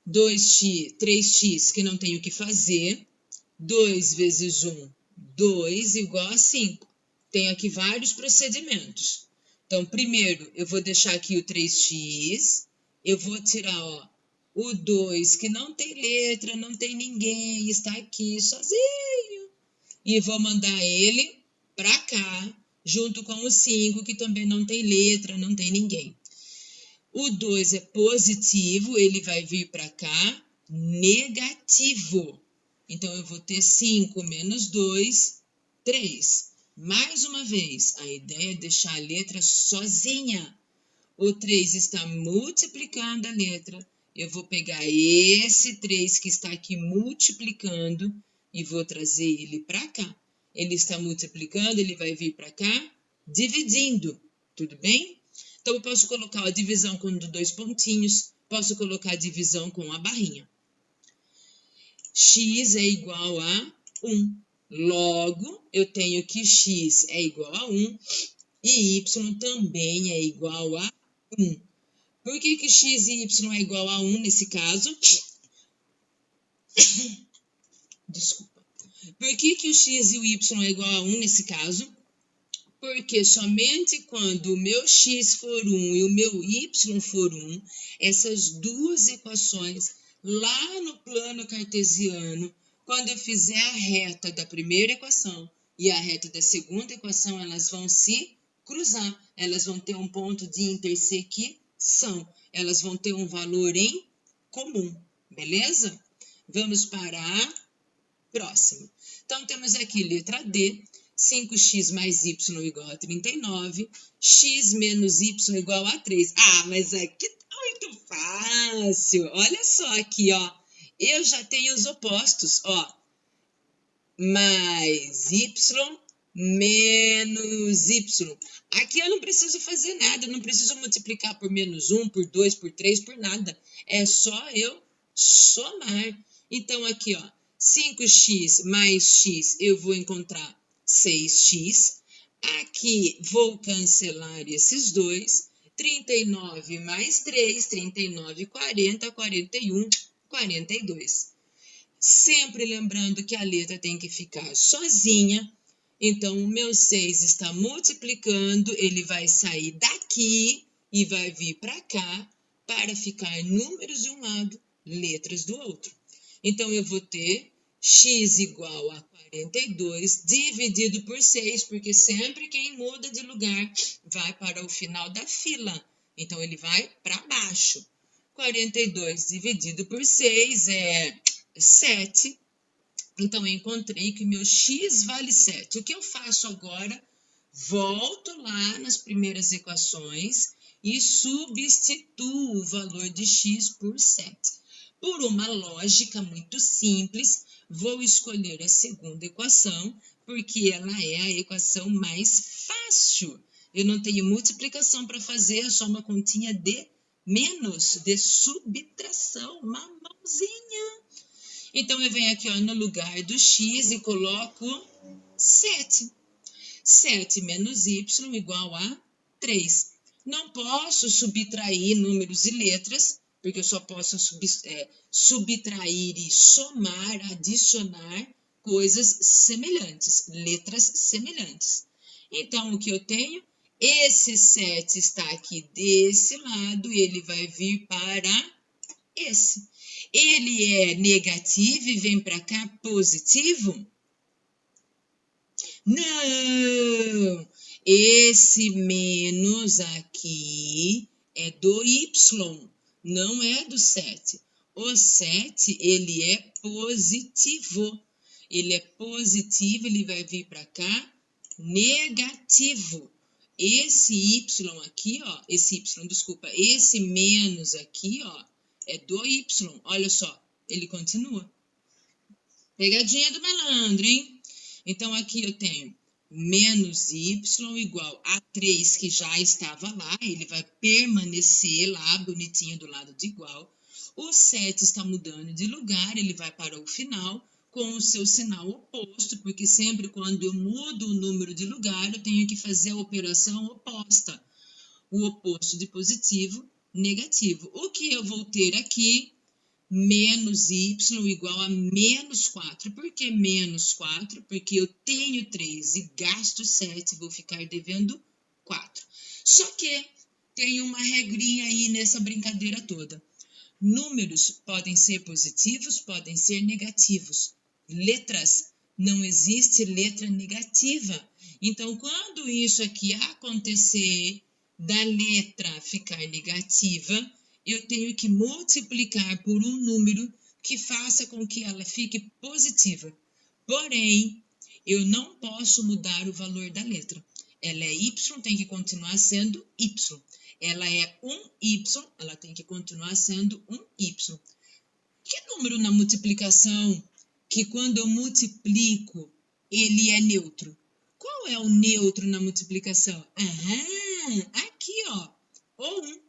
2x, 3x, que não tenho o que fazer, 2 vezes 1, 2, igual a 5. Tenho aqui vários procedimentos. Então, primeiro, eu vou deixar aqui o 3x, eu vou tirar, ó, o 2, que não tem letra, não tem ninguém, está aqui sozinho. E vou mandar ele para cá, junto com o 5, que também não tem letra, não tem ninguém. O 2 é positivo, ele vai vir para cá, negativo. Então, eu vou ter 5 menos 2, 3. Mais uma vez, a ideia é deixar a letra sozinha. O 3 está multiplicando a letra. Eu vou pegar esse 3 que está aqui multiplicando e vou trazer ele para cá. Ele está multiplicando, ele vai vir para cá, dividindo. Tudo bem? Então, eu posso colocar a divisão com 2 pontinhos, posso colocar a divisão com a barrinha. X é igual a 1. Logo, eu tenho que x é igual a 1 e y também é igual a 1. Por que x e y é igual a 1 nesse caso? Desculpa. Por que o x e o y é igual a 1 nesse caso? Porque somente quando o meu x for 1 e o meu y for 1, essas duas equações lá no plano cartesiano, quando eu fizer a reta da primeira equação e a reta da segunda equação, elas vão se cruzar, elas vão ter um ponto de intersecção, elas vão ter um valor em comum, beleza? Vamos para a próxima. Então, temos aqui letra D, 5x mais y igual a 39, x menos y igual a 3. Ah, mas aqui tá muito fácil. Olha só aqui, ó. Eu já tenho os opostos, ó. Mais y menos y. Aqui eu não preciso fazer nada, eu não preciso multiplicar por menos 1, por 2, por 3, por nada. É só eu somar. Então, aqui, ó, 5x mais x, eu vou encontrar 6x. Aqui, vou cancelar esses dois. 39 mais 3, 39, 40, 41, 42. Sempre lembrando que a letra tem que ficar sozinha. Então, o meu 6 está multiplicando, ele vai sair daqui e vai vir para cá para ficar números de um lado, letras do outro. Então, eu vou ter x igual a 42 dividido por 6, porque sempre quem muda de lugar vai para o final da fila. Então, ele vai para baixo. 42 dividido por 6 é 7. Então, eu encontrei que o meu x vale 7. O que eu faço agora? Volto lá nas primeiras equações e substituo o valor de x por 7. Por uma lógica muito simples, vou escolher a segunda equação, porque ela é a equação mais fácil. Eu não tenho multiplicação para fazer, é só uma continha de menos, de subtração, uma mãozinha. Então, eu venho aqui, ó, no lugar do x e coloco 7. 7 menos y igual a 3. Não posso subtrair números e letras, porque eu só posso subtrair e somar, adicionar coisas semelhantes, letras semelhantes. Então, o que eu tenho? Esse 7 está aqui desse lado, ele vai vir para esse. Ele é negativo e vem para cá positivo? Não! Esse menos aqui é do y, não é do 7. O 7, ele é positivo. Ele é positivo, ele vai vir para cá negativo. Esse y aqui, ó, esse menos aqui, ó, é do y. Olha só, ele continua. Pegadinha do malandro, hein? Então, aqui eu tenho menos y igual a 3, que já estava lá. Ele vai permanecer lá, bonitinho, do lado de igual. O 7 está mudando de lugar, ele vai para o final. com o seu sinal oposto, porque sempre quando eu mudo o número de lugar, eu tenho que fazer a operação oposta. O oposto de positivo, negativo. O que eu vou ter aqui? Menos y igual a menos 4. Por que menos 4? Porque eu tenho 3 e gasto 7, vou ficar devendo 4. Só que tem uma regrinha aí nessa brincadeira toda. Números podem ser positivos, podem ser negativos. Letras, não existe letra negativa. Então, quando isso aqui acontecer, da letra ficar negativa, eu tenho que multiplicar por um número que faça com que ela fique positiva. Porém, eu não posso mudar o valor da letra. Ela é y, tem que continuar sendo y. Ela é um y, ela tem que continuar sendo um y. Que número na multiplicação que quando eu multiplico, ele é neutro? Qual é o neutro na multiplicação? Aqui, ó, o 1.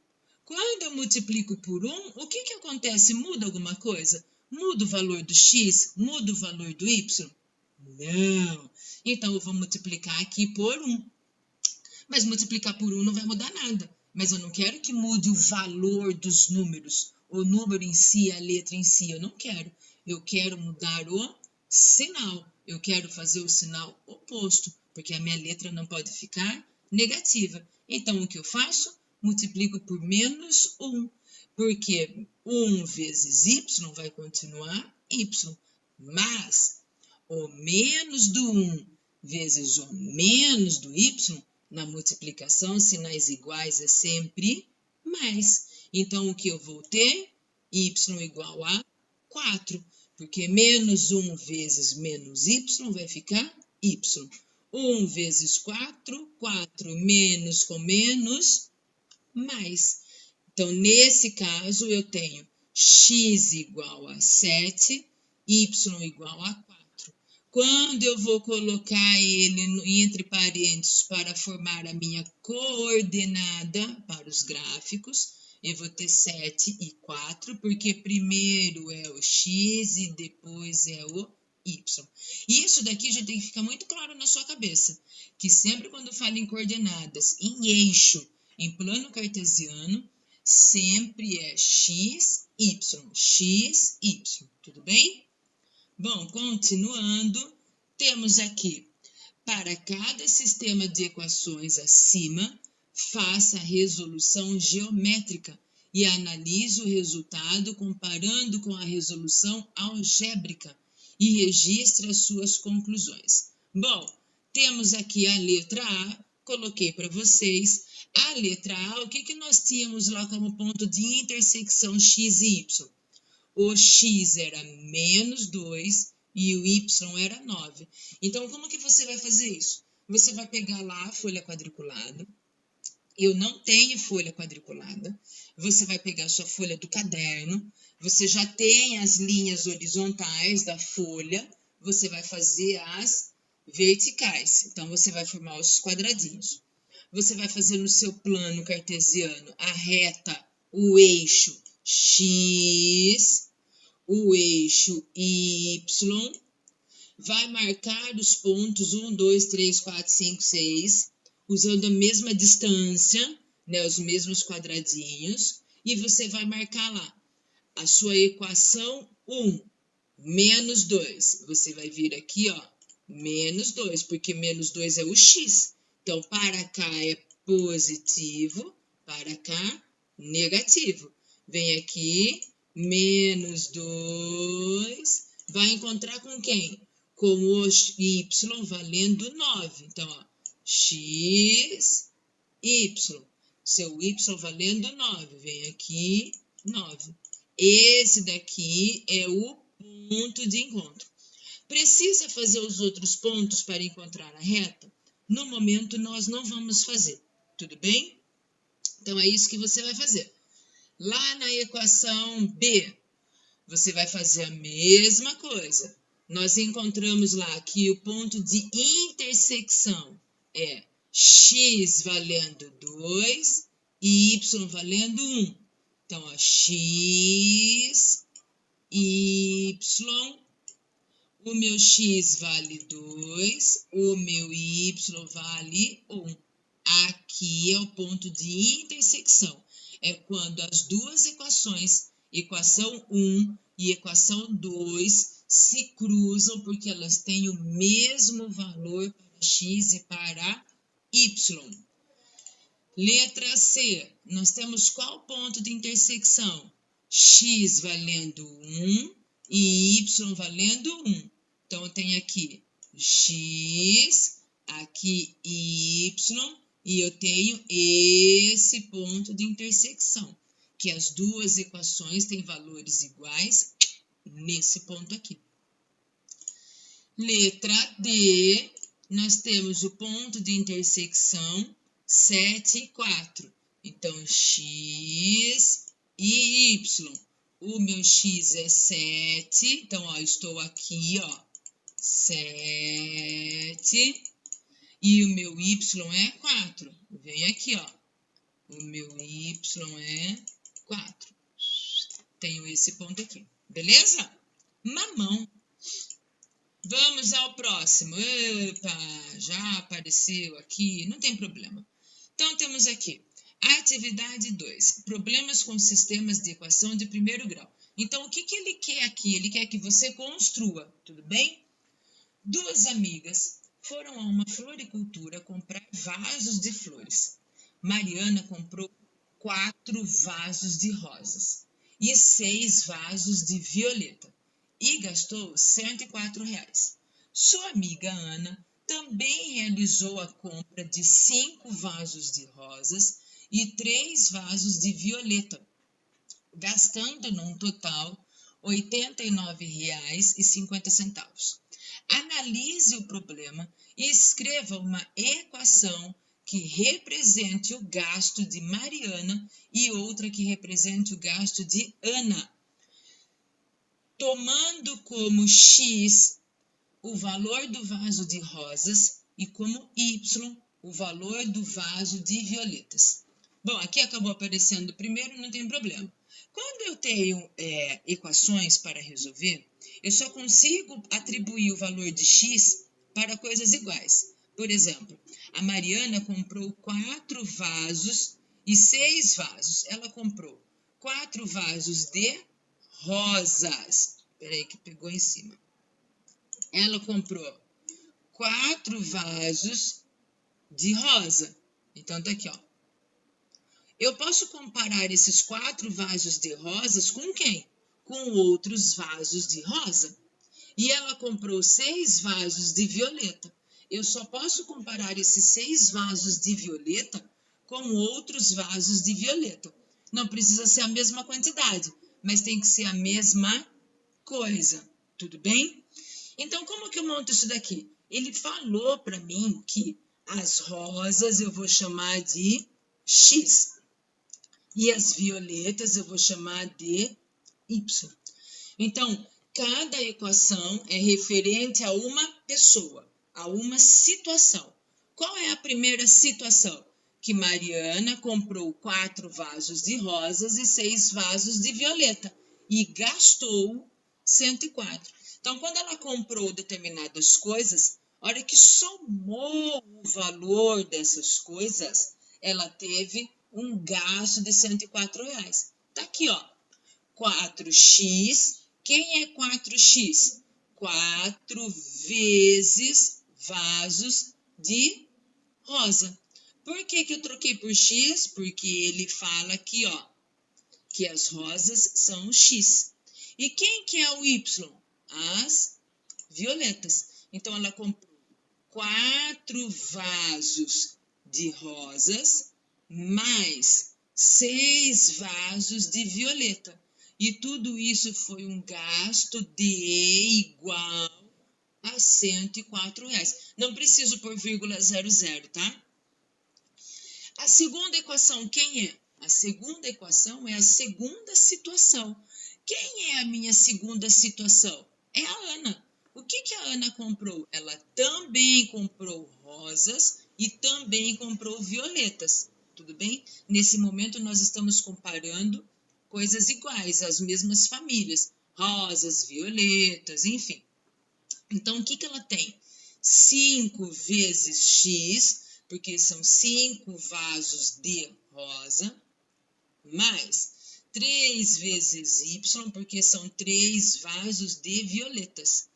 Quando eu multiplico por 1, o que acontece? Muda alguma coisa? Muda o valor do x? Muda o valor do y? Não. Então, eu vou multiplicar aqui por 1. Mas multiplicar por 1 não vai mudar nada. Mas eu não quero que mude o valor dos números. O número em si, a letra em si, eu não quero. Eu quero mudar o sinal. Eu quero fazer o sinal oposto, porque a minha letra não pode ficar negativa. Então, o que eu faço? Multiplico por menos 1. Porque 1 vezes y vai continuar y. Mas o menos do 1 vezes o menos do y, na multiplicação, sinais iguais é sempre mais. Então, o que eu vou ter? Y igual a 4, porque menos 1 vezes menos y vai ficar y. 1 vezes 4, 4 menos com menos, mais. Então, nesse caso, eu tenho x igual a 7, y igual a 4. Quando eu vou colocar ele entre parênteses para formar a minha coordenada para os gráficos, eu vou ter 7 e 4, porque primeiro é o x e depois é o y. E isso daqui já tem que ficar muito claro na sua cabeça, que sempre quando falo em coordenadas, em eixo, em plano cartesiano, sempre é x, y, tudo bem? Bom, continuando, temos aqui, para cada sistema de equações acima, faça a resolução geométrica e analise o resultado comparando com a resolução algébrica e registre as suas conclusões. Bom, temos aqui a letra A, coloquei para vocês. A letra A, o que nós tínhamos lá como ponto de intersecção x e y? O x era menos 2 e o y era 9. Então, como que você vai fazer isso? Você vai pegar lá a folha quadriculada. Eu não tenho folha quadriculada. Você vai pegar a sua folha do caderno. Você já tem as linhas horizontais da folha. Você vai fazer as verticais. Então, você vai formar os quadradinhos. Você vai fazer no seu plano cartesiano a reta, o eixo x, o eixo y, vai marcar os pontos 1, 2, 3, 4, 5, 6, usando a mesma distância, né, os mesmos quadradinhos, e você vai marcar lá a sua equação 1, menos 2. Você vai vir aqui, ó, menos 2, porque menos 2 é o x. Então, para cá é positivo, para cá, negativo. Vem aqui, menos 2, vai encontrar com quem? Com o y valendo 9. Então, ó, x, y. Seu y valendo 9. Vem aqui, 9. Esse daqui é o ponto de encontro. Precisa fazer os outros pontos para encontrar a reta? No momento, nós não vamos fazer. Tudo bem? Então, é isso que você vai fazer. Lá na equação B, você vai fazer a mesma coisa. Nós encontramos lá que o ponto de intersecção é x valendo 2 e y valendo 1. Então, ó, x, y, O meu x vale 2, o meu y vale 1. Aqui é o ponto de intersecção. É quando as duas equações, equação 1 e equação 2, se cruzam porque elas têm o mesmo valor para x e para y. Letra C, nós temos qual ponto de intersecção? X valendo 1 e y valendo 1. Então, eu tenho aqui x, aqui y, e eu tenho esse ponto de intersecção, que as duas equações têm valores iguais nesse ponto aqui. Letra D, nós temos o ponto de intersecção 7 e 4. Então, x e y. O meu x é 7. Então, ó, estou aqui, ó, 7. E o meu y é 4. Vem aqui, ó. O meu y é 4. Tenho esse ponto aqui. Beleza? Mamão. Vamos ao próximo. Opa, já apareceu aqui, não tem problema. Então, temos aqui a atividade 2, problemas com sistemas de equação de primeiro grau. Então, o que ele quer aqui? Ele quer que você construa, tudo bem? Duas amigas foram a uma floricultura comprar vasos de flores. Mariana comprou 4 vasos de rosas e 6 vasos de violeta e gastou R$ 104. Sua amiga Ana também realizou a compra de 5 vasos de rosas e 3 vasos de violeta, gastando num total R$ 89,50. Analise o problema e escreva uma equação que represente o gasto de Mariana e outra que represente o gasto de Ana, tomando como x o valor do vaso de rosas e como y o valor do vaso de violetas. Bom, aqui acabou aparecendo primeiro, não tem problema. Quando eu tenho equações para resolver, eu só consigo atribuir o valor de x para coisas iguais. Por exemplo, a Mariana comprou 4 vasos e 6 vasos. Ela comprou 4 vasos de rosas. Peraí que pegou em cima. Ela comprou 4 vasos de rosa. Então, tá aqui, ó. Eu posso comparar esses 4 vasos de rosas com quem? Com outros vasos de rosa. E ela comprou 6 vasos de violeta. Eu só posso comparar esses 6 vasos de violeta com outros vasos de violeta. Não precisa ser a mesma quantidade, mas tem que ser a mesma coisa. Tudo bem? Então, como que eu monto isso daqui? Ele falou para mim que as rosas eu vou chamar de X e as violetas eu vou chamar de Y. Então, cada equação é referente a uma pessoa, a uma situação. Qual é a primeira situação? Que Mariana comprou 4 vasos de rosas e 6 vasos de violeta e gastou 104. Então, quando ela comprou determinadas coisas, a hora que somou o valor dessas coisas, ela teve um gasto de R$ 104. Tá aqui, ó, 4x. Quem é 4x? 4 vezes vasos de rosa. Por que eu troquei por x? Porque ele fala aqui, ó, que as rosas são x. E quem que é o y? As violetas. Então, ela comprou 4 vasos de rosas mais 6 vasos de violeta. E tudo isso foi um gasto de igual a R$ 104. Não preciso pôr vírgula 00, tá? A segunda equação, quem é? A segunda equação é a segunda situação. Quem é a minha segunda situação? É a Ana. O que a Ana comprou? Ela também comprou rosas e também comprou violetas. Tudo bem? Nesse momento, nós estamos comparando coisas iguais, as mesmas famílias. Rosas, violetas, enfim. Então, o que que ela tem? 5 vezes x, porque são 5 vasos de rosa, mais 3 vezes y, porque são 3 vasos de violetas.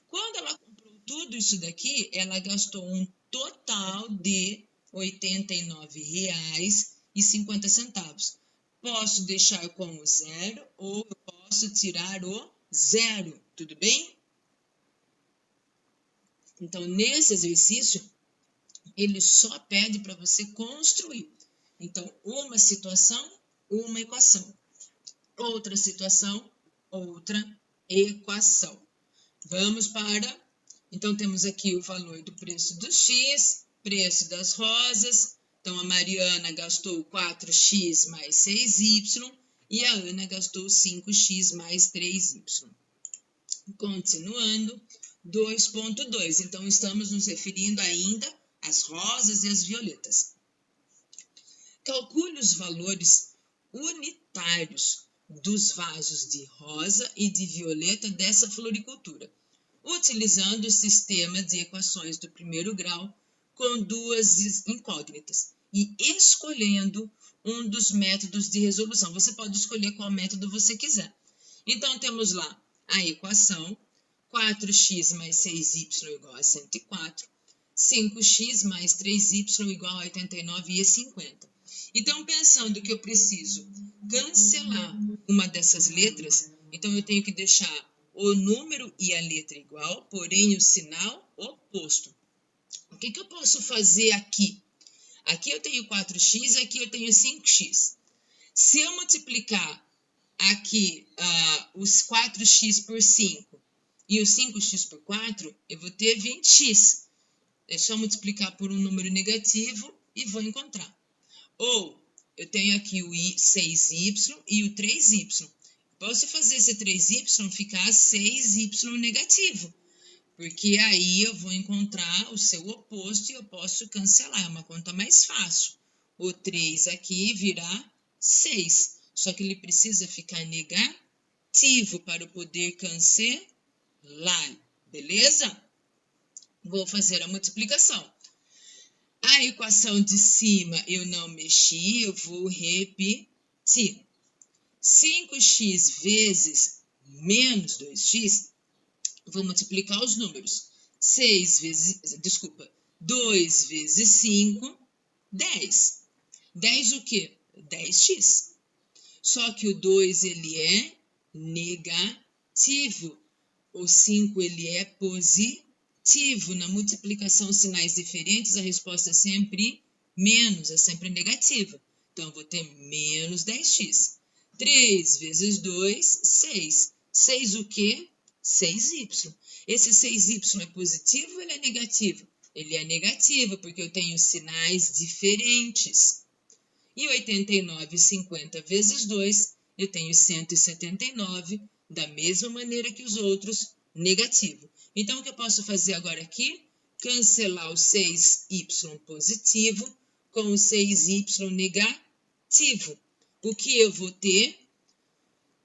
Quando ela comprou tudo isso daqui, ela gastou um total de R$ 89,50. Posso deixar com o zero ou eu posso tirar o zero, tudo bem? Então, nesse exercício, ele só pede para você construir. Então, uma situação, uma equação. Outra situação, outra equação. Vamos para... Então, temos aqui o valor do preço do X, preço das rosas. Então, a Mariana gastou 4x mais 6y e a Ana gastou 5x mais 3y. Continuando, 2.2. Então, estamos nos referindo ainda às rosas e às violetas. Calcule os valores unitários dos vasos de rosa e de violeta dessa floricultura, utilizando o sistema de equações do primeiro grau com duas incógnitas e escolhendo um dos métodos de resolução. Você pode escolher qual método você quiser. Então, temos lá a equação 4x mais 6y igual a 104, 5x mais 3y igual a 89,50. Então, pensando que eu preciso cancelar uma dessas letras, então eu tenho que deixar o número e a letra igual, porém o sinal oposto. O que eu posso fazer aqui? Aqui eu tenho 4x e aqui eu tenho 5x. Se eu multiplicar aqui os 4x por 5 e os 5x por 4, eu vou ter 20x. É só multiplicar por um número negativo e vou encontrar. Ou eu tenho aqui o 6y e o 3y. Posso fazer esse 3y ficar 6y negativo, porque aí eu vou encontrar o seu oposto e eu posso cancelar. É uma conta mais fácil. O 3 aqui virá 6, só que ele precisa ficar negativo para eu poder cancelar, beleza? Vou fazer a multiplicação. A equação de cima eu não mexi, eu vou repetir. 5x vezes menos 2x, vou multiplicar os números. 2 vezes 5, 10. 10 o quê? 10x. Só que o 2 ele é negativo. O 5 ele é positivo. Na multiplicação sinais diferentes, a resposta é sempre menos, é sempre negativa. Então, eu vou ter menos 10x. 3 vezes 2, 6. 6 o quê? 6y. Esse 6y é positivo ou ele é negativo? Ele é negativo, porque eu tenho sinais diferentes. E 89,50 vezes 2, eu tenho 179, da mesma maneira que os outros, negativo. Então, o que eu posso fazer agora aqui? Cancelar o 6y positivo com o 6y negativo. O que eu vou ter?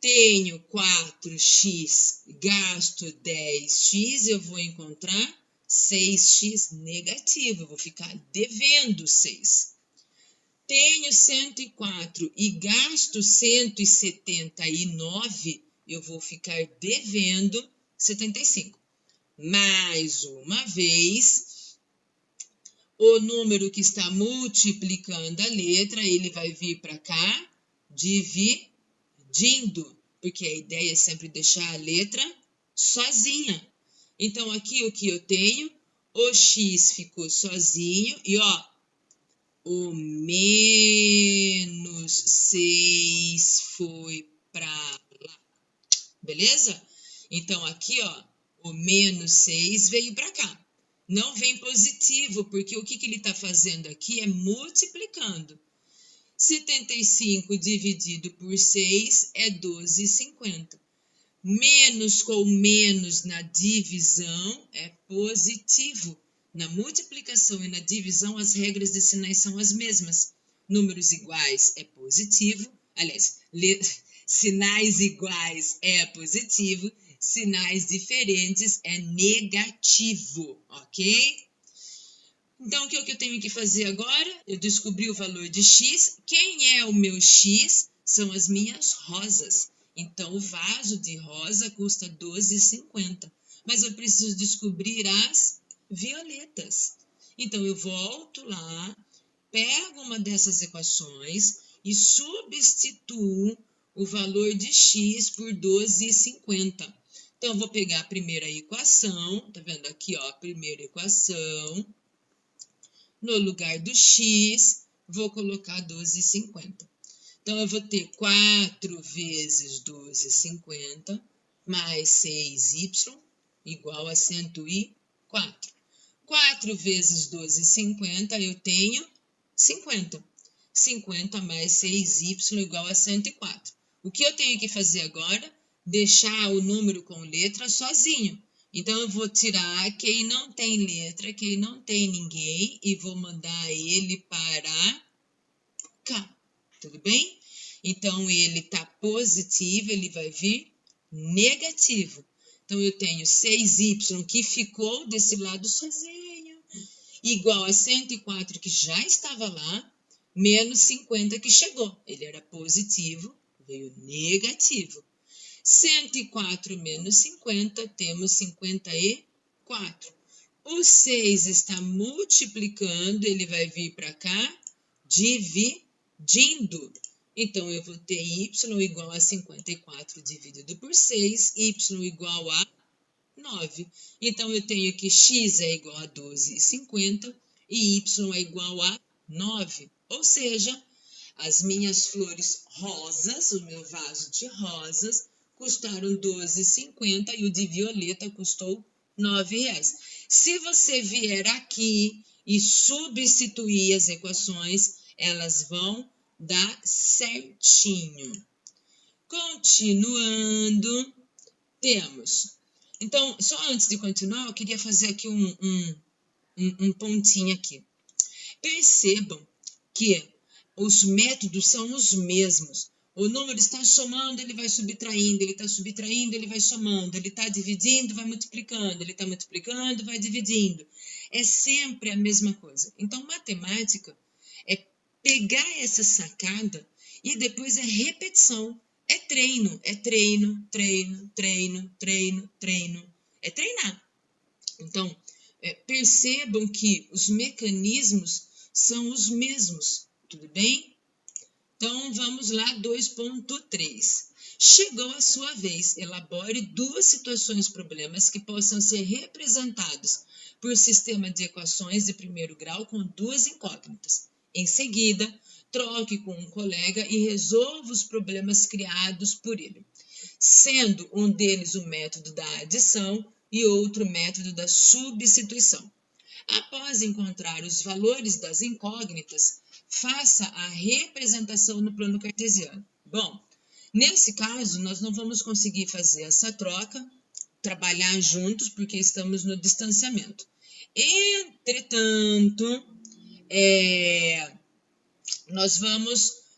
Tenho 4x, gasto 10x, eu vou encontrar 6x negativo, eu vou ficar devendo 6. Tenho 104 e gasto 179, eu vou ficar devendo 75. Mais uma vez, o número que está multiplicando a letra, ele vai vir para cá, dividindo, porque a ideia é sempre deixar a letra sozinha. Então, aqui o que eu tenho? O x ficou sozinho e, ó, o menos 6 foi para lá, beleza? Então, aqui, ó, o menos 6 veio para cá. Não vem positivo, porque o que ele está fazendo aqui é multiplicando. 75 dividido por 6 é 12,50. Menos com menos na divisão é positivo. Na multiplicação e na divisão, as regras de sinais são as mesmas. Números iguais é positivo. Aliás, sinais iguais é positivo. sinais diferentes é negativo, ok? Então, o que eu tenho que fazer agora? Eu descobri o valor de x. Quem é o meu x? São as minhas rosas. Então, o vaso de rosa custa R$ 12,50. Mas eu preciso descobrir as violetas. Então, eu volto lá, pego uma dessas equações e substituo o valor de x por 12,50. Então, eu vou pegar a primeira equação, tá vendo aqui, ó, a primeira equação. No lugar do x, vou colocar 12,50. Então, eu vou ter 4 vezes 12,50 mais 6y igual a 104. 4 vezes 12,50 eu tenho 50. 50 mais 6y igual a 104. O que eu tenho que fazer agora? Deixar o número com letra sozinho. Então, eu vou tirar quem não tem letra, quem não tem ninguém, e vou mandar ele para cá. Tudo bem? Então, ele está positivo, ele vai vir negativo. Então, eu tenho 6y que ficou desse lado sozinho, igual a 104 que já estava lá, menos 50 que chegou. Ele era positivo, veio negativo. 104 menos 50, temos 54. O 6 está multiplicando, ele vai vir para cá, dividindo. Então, eu vou ter y igual a 54 dividido por 6, y igual a 9. Então, eu tenho que x é igual a 12,50 e y é igual a 9. Ou seja, as minhas flores rosas, o meu vaso de rosas, custaram 12,50 e o de violeta custou R$ 9. Se você vier aqui e substituir as equações, elas vão dar certinho. Continuando, temos. Então, só antes de continuar, eu queria fazer aqui um pontinho aqui. Percebam que os métodos são os mesmos. O número está somando, ele vai subtraindo, ele está subtraindo, ele vai somando, ele está dividindo, vai multiplicando, ele está multiplicando, vai dividindo. É sempre a mesma coisa. Então, matemática é pegar essa sacada e depois é repetição. É treino, é treino, treino, treino, treino, treino. É treinar. Então, percebam que os mecanismos são os mesmos, tudo bem? Então, vamos lá, 2.3. Chegou a sua vez, elabore duas situações problemas que possam ser representados por sistema de equações de primeiro grau com duas incógnitas. Em seguida, troque com um colega e resolva os problemas criados por ele, sendo um deles o método da adição e outro o método da substituição. Após encontrar os valores das incógnitas, faça a representação no plano cartesiano. Bom, nesse caso, nós não vamos conseguir fazer essa troca, trabalhar juntos, porque estamos no distanciamento. Entretanto,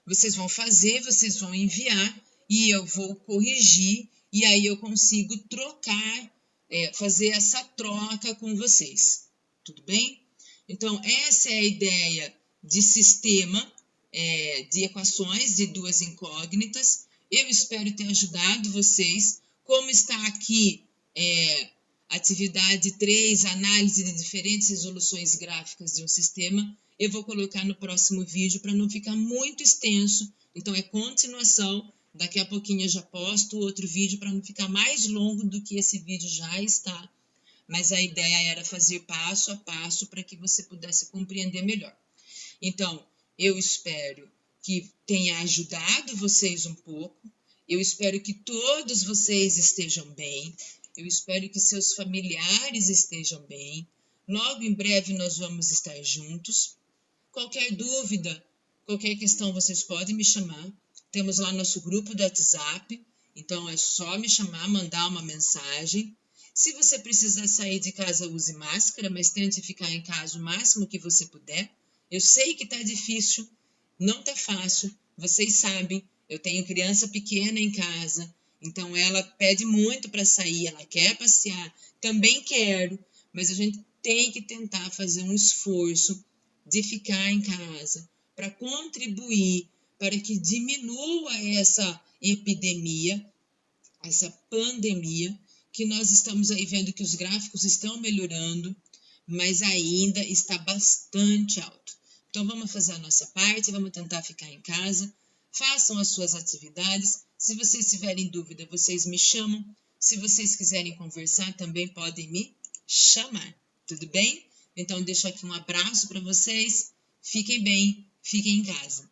vocês vão fazer, vocês vão enviar, e eu vou corrigir, e aí eu consigo trocar, fazer essa troca com vocês. Tudo bem? Então, essa é a ideia de sistema de equações de duas incógnitas. Eu espero ter ajudado vocês. Como está aqui atividade 3, análise de diferentes resoluções gráficas de um sistema, eu vou colocar no próximo vídeo para não ficar muito extenso. Então, é continuação. Daqui a pouquinho eu já posto outro vídeo para não ficar mais longo do que esse vídeo já está. Mas a ideia era fazer passo a passo para que você pudesse compreender melhor. Então, eu espero que tenha ajudado vocês um pouco. Eu espero que todos vocês estejam bem. Eu espero que seus familiares estejam bem. Logo em breve nós vamos estar juntos. Qualquer dúvida, qualquer questão, vocês podem me chamar. Temos lá nosso grupo do WhatsApp. Então, é só me chamar, mandar uma mensagem. Se você precisar sair de casa, use máscara, mas tente ficar em casa o máximo que você puder. Eu sei que está difícil, não está fácil, vocês sabem, eu tenho criança pequena em casa, Então, ela pede muito para sair, ela quer passear, também quero, mas a gente tem que tentar fazer um esforço de ficar em casa para contribuir para que diminua essa epidemia, essa pandemia, que nós estamos aí vendo que os gráficos estão melhorando, mas ainda está bastante alto. Então, vamos fazer a nossa parte, vamos tentar ficar em casa, façam as suas atividades. Se vocês tiverem dúvida, vocês me chamam. Se vocês quiserem conversar, também podem me chamar. Tudo bem? Então, deixo aqui um abraço para vocês. Fiquem bem, fiquem em casa.